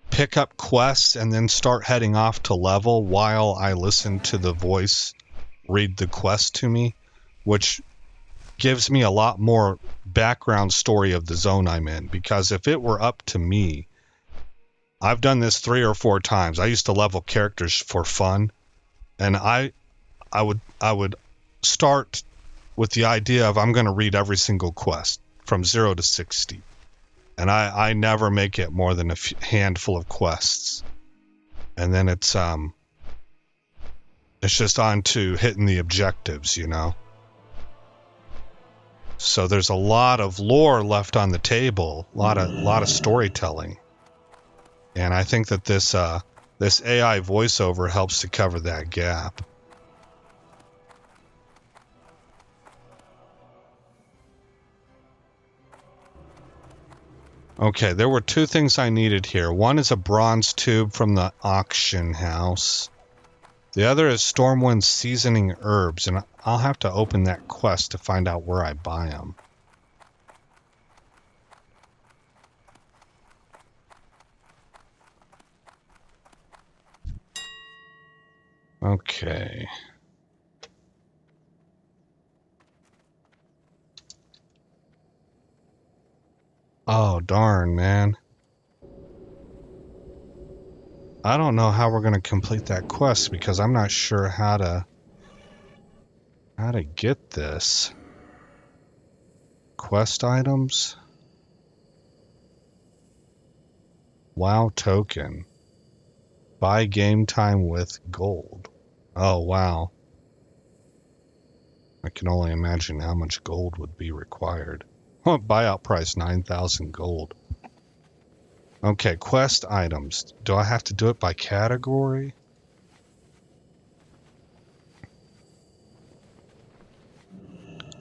pick up quests and then start heading off to level while I listen to the voice read the quest to me, which gives me a lot more background story of the zone I'm in. Because if it were up to me, I've done this 3 or 4 times. I used to level characters for fun, and I would start with the idea of I'm going to read every single quest from 0 to 60. And I never make it more than a handful of quests. And then it's just on to hitting the objectives, you know. So there's a lot of lore left on the table, a lot of storytelling. And I think that this AI voiceover helps to cover that gap. Okay, there were 2 things I needed here. One is a bronze tube from the auction house. The other is Stormwind seasoning herbs, and I'll have to open that quest to find out where I buy them. Okay. Oh, darn, man. I don't know how we're going to complete that quest because I'm not sure how to get this. Quest items? WoW token. Buy game time with gold. Oh, wow. I can only imagine how much gold would be required. Buyout price 9,000 gold. Okay, quest items. Do I have to do it by category?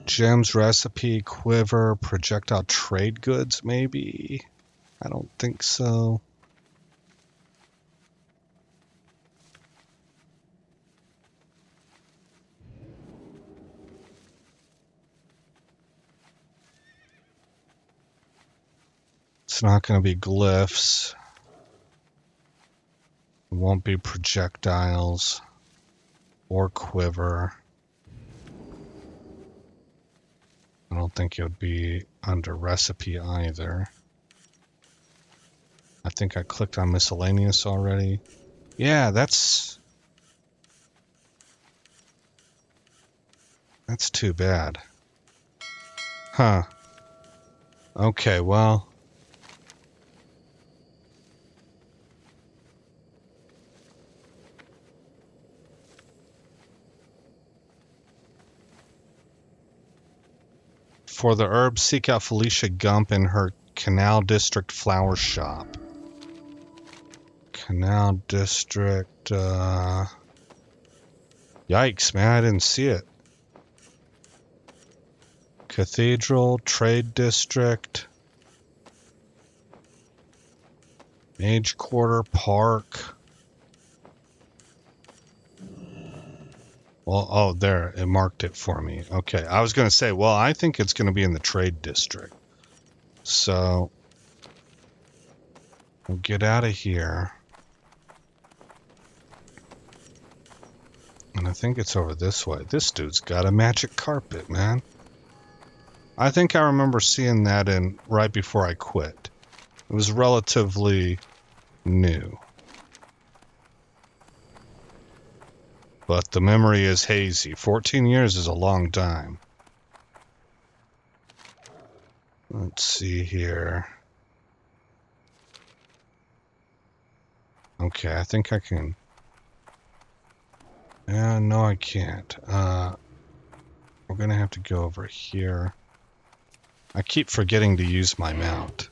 Gems, recipe, quiver, projectile trade goods, maybe? I don't think so. It's not going to be glyphs. It won't be projectiles or quiver. I don't think it would be under recipe either. I think I clicked on miscellaneous already. Yeah, that's too bad. Huh. Okay, well. For the herbs, seek out Felicia Gump in her Canal District flower shop. Canal District, Yikes, man, I didn't see it. Cathedral, Trade District, Mage Quarter, Park. Well, oh, there, it marked it for me. Okay, I was going to say, well, I think it's going to be in the Trade District. So, we'll get out of here. And I think it's over this way. This dude's got a magic carpet, man. I think I remember seeing that in right before I quit. It was relatively new. But the memory is hazy. 14 years is a long time. Let's see here. Okay, I think I can... no, I can't. We're gonna have to go over here. I keep forgetting to use my mount.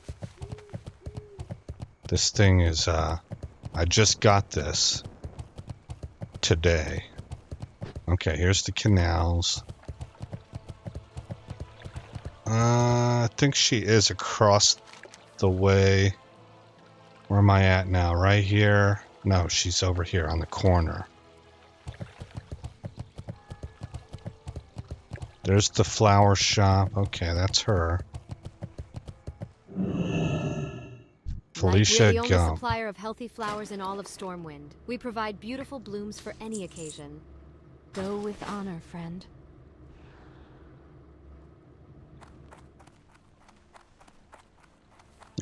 This thing is, I just got this today. Okay, here's the canals. I think she is across the way. Where am I at now? Right here? No, she's over here on the corner. There's the flower shop. Okay, that's her. Felicia We're the only Gump. supplier of healthy flowers in all of Stormwind. We provide beautiful blooms for any occasion. Go with honor, friend.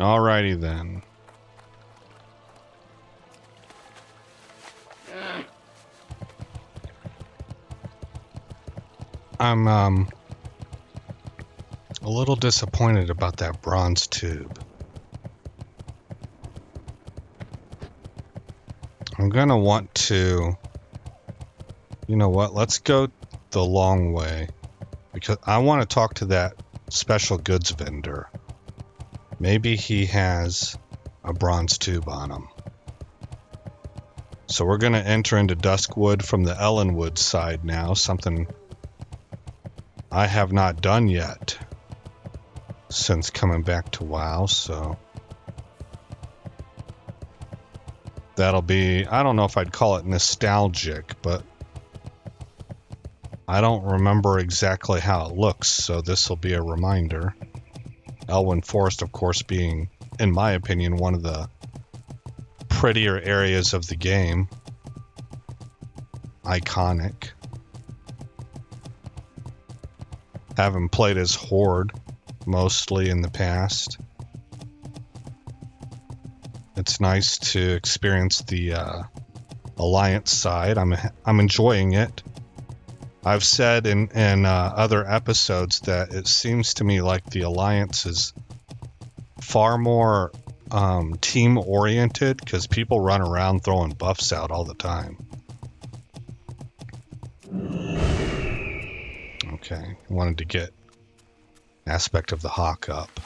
Alrighty then. I'm a little disappointed about that bronze tube. I'm gonna want to, you know what, let's go the long way, because I want to talk to that special goods vendor. Maybe he has a bronze tube on him. So we're gonna enter into Duskwood from the Ellenwood side now, something I have not done yet since coming back to WoW, so that'll be, I don't know if I'd call it nostalgic, but I don't remember exactly how it looks, so this will be a reminder. Elwyn Forest, of course, being, in my opinion, one of the prettier areas of the game. Iconic. Haven't played as Horde mostly in the past. It's nice to experience the Alliance side. I'm enjoying it. I've said in other episodes that it seems to me like the Alliance is far more team-oriented, because people run around throwing buffs out all the time. Okay, wanted to get aspect of the hawk up.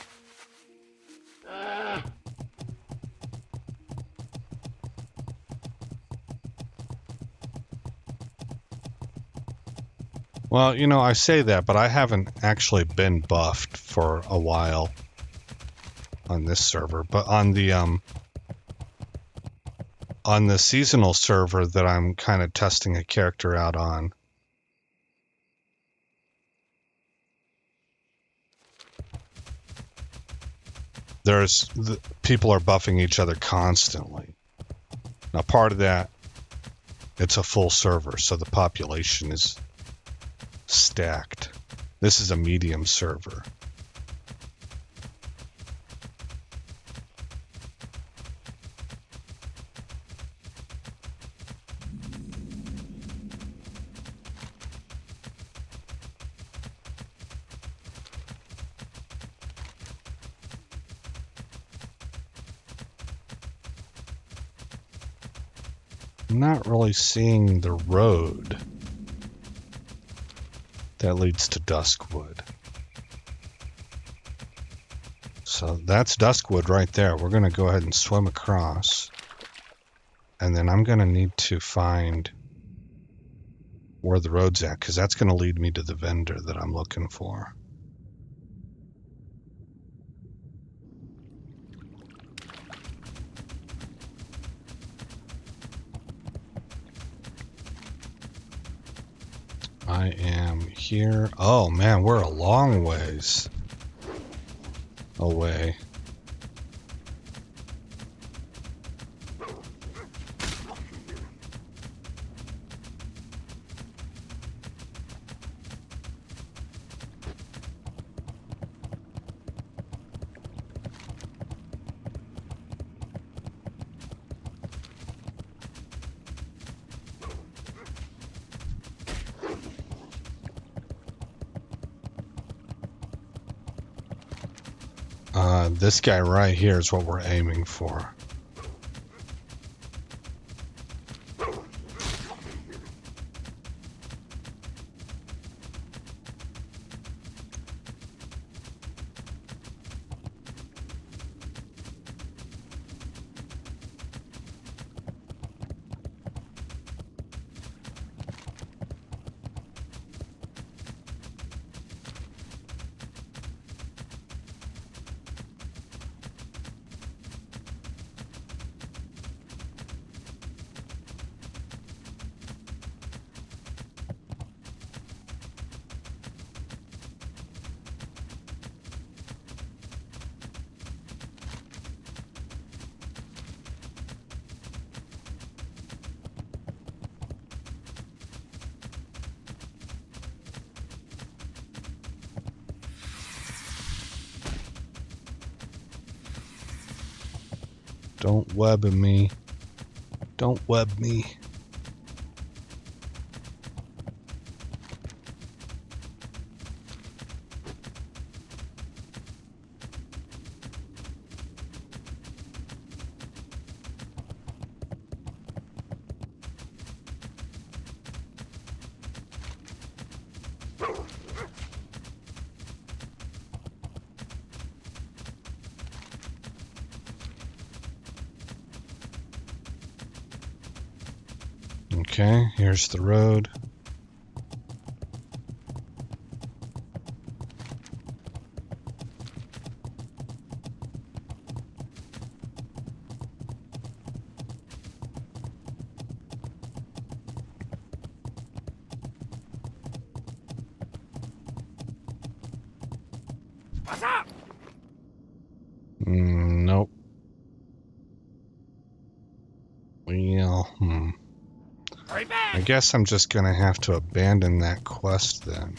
Well, you know, I say that, but I haven't actually been buffed for a while on this server. But on the seasonal server that I'm kind of testing a character out on, people are buffing each other constantly. Now, part of that, it's a full server, so the population is stacked. This is a medium server. I'm not really seeing the road that leads to Duskwood. So that's Duskwood right there. We're going to go ahead and swim across. And then I'm going to need to find where the road's at, because that's going to lead me to the vendor that I'm looking for. I am here. Oh man, we're a long ways away. This guy right here is what we're aiming for. Don't web me. Don't web me. Okay, here's the road. What's up? Nope. Well, Hurry back! I guess I'm just gonna have to abandon that quest then.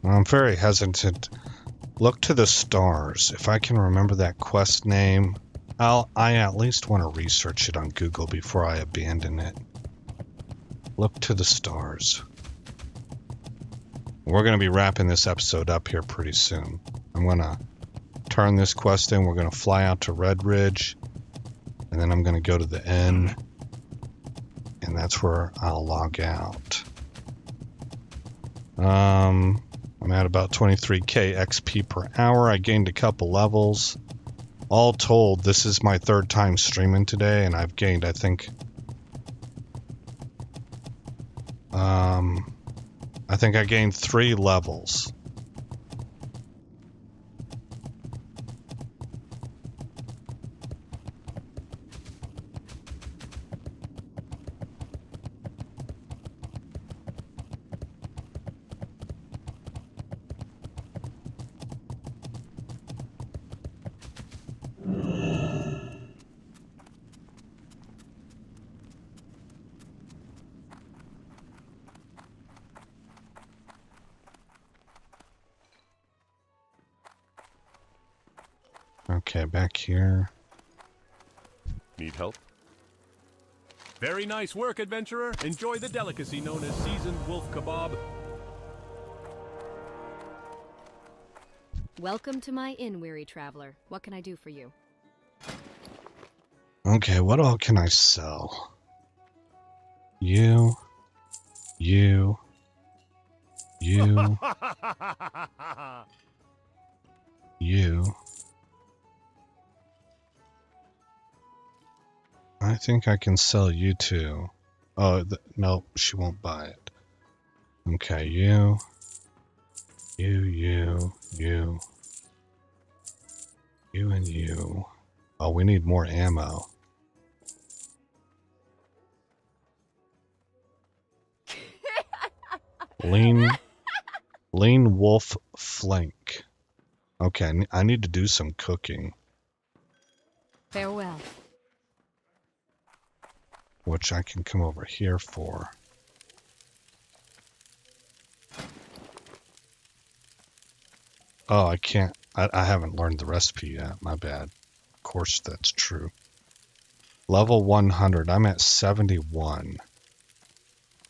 I'm very hesitant. Look to the stars. If I can remember that quest name, I at least want to research it on Google before I abandon it. Look to the stars. We're going to be wrapping this episode up here pretty soon. I'm going to turn this quest in. We're going to fly out to Red Ridge, and then I'm going to go to the inn, and that's where I'll log out. I'm at about 23k XP per hour. I gained a couple levels. All told, this is my third time streaming today, and I've gained, I think I gained 3 levels. Okay, back here. Need help? Very nice work, adventurer. Enjoy the delicacy known as seasoned wolf kebab. Welcome to my inn, weary traveler. What can I do for you? Okay, what all can I sell? You. You. I think I can sell you too. Oh, nope, she won't buy it. Okay, you. You and you. Oh, we need more ammo. Lean wolf flank. Okay, I need to do some cooking. Farewell. Which I can come over here for. Oh, I can't. I haven't learned the recipe yet. My bad. Of course that's true. Level 100. I'm at 71.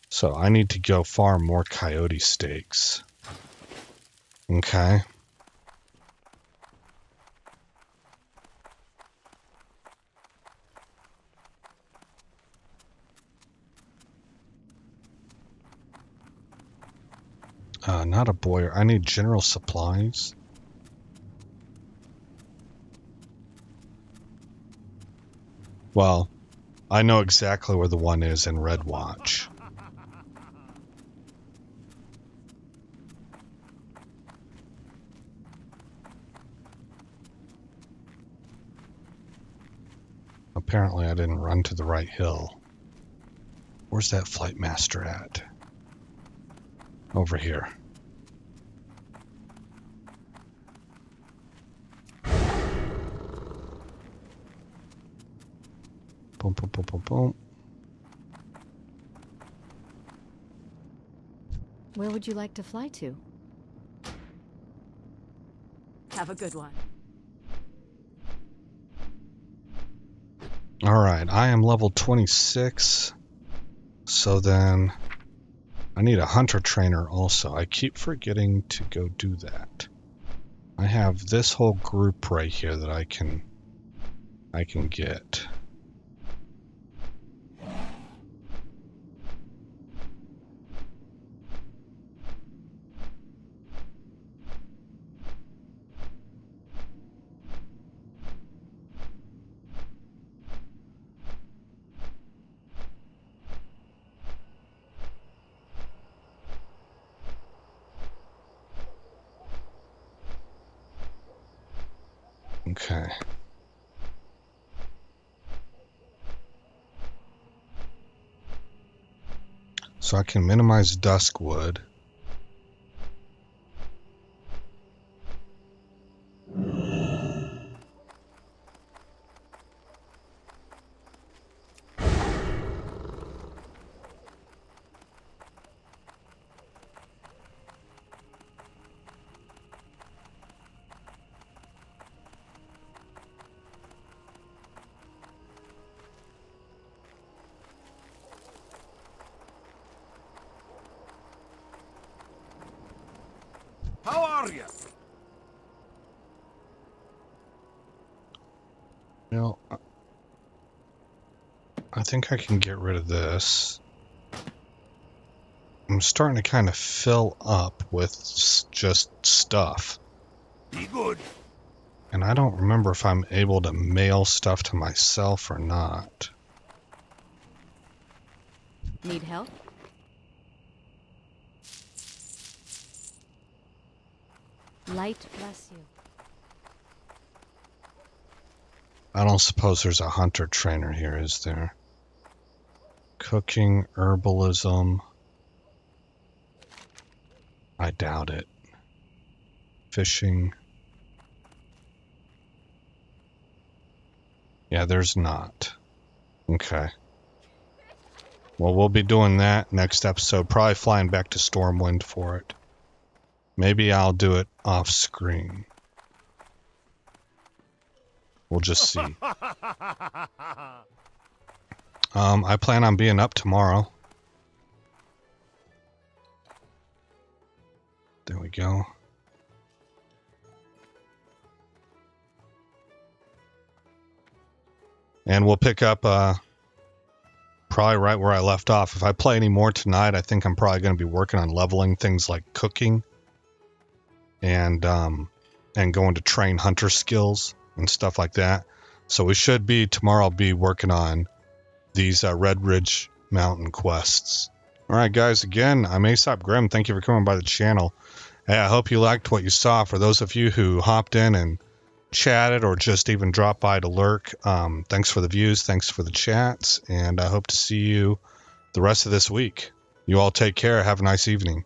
So I need to go farm more coyote steaks. Okay. Not a boyer. I need general supplies. Well, I know exactly where the one is in Red Watch. Apparently I didn't run to the right hill. Where's that flight master at? Over here. Boom, boom, boom, boom, boom. Where would you like to fly to? Have a good one. Alright, I am level 26. So then I need a hunter trainer also. I keep forgetting to go do that. I have this whole group right here that I can get. Okay. So I can minimize Duskwood. How are you? You know, I think I can get rid of this. I'm starting to kind of fill up with just stuff. Be good. And I don't remember if I'm able to mail stuff to myself or not. Need help? Light bless you. I don't suppose there's a hunter trainer here, is there? Cooking, herbalism. I doubt it. Fishing. Yeah, there's not. Okay. Well, we'll be doing that next episode. Probably flying back to Stormwind for it. Maybe I'll do it off screen. We'll just see. I plan on being up tomorrow. There we go. And we'll pick up probably right where I left off. If I play any more tonight, I think I'm probably going to be working on leveling things like cooking and going to train hunter skills and stuff like that. So we should be, tomorrow I'll be working on these Red Ridge Mountain quests. Alright guys, again, I'm Aesop Grim. Thank you for coming by the channel. Hey, I hope you liked what you saw. For those of you who hopped in and chatted or just even dropped by to lurk, thanks for the views, thanks for the chats, and I hope to see you the rest of this week. You all take care. Have a nice evening.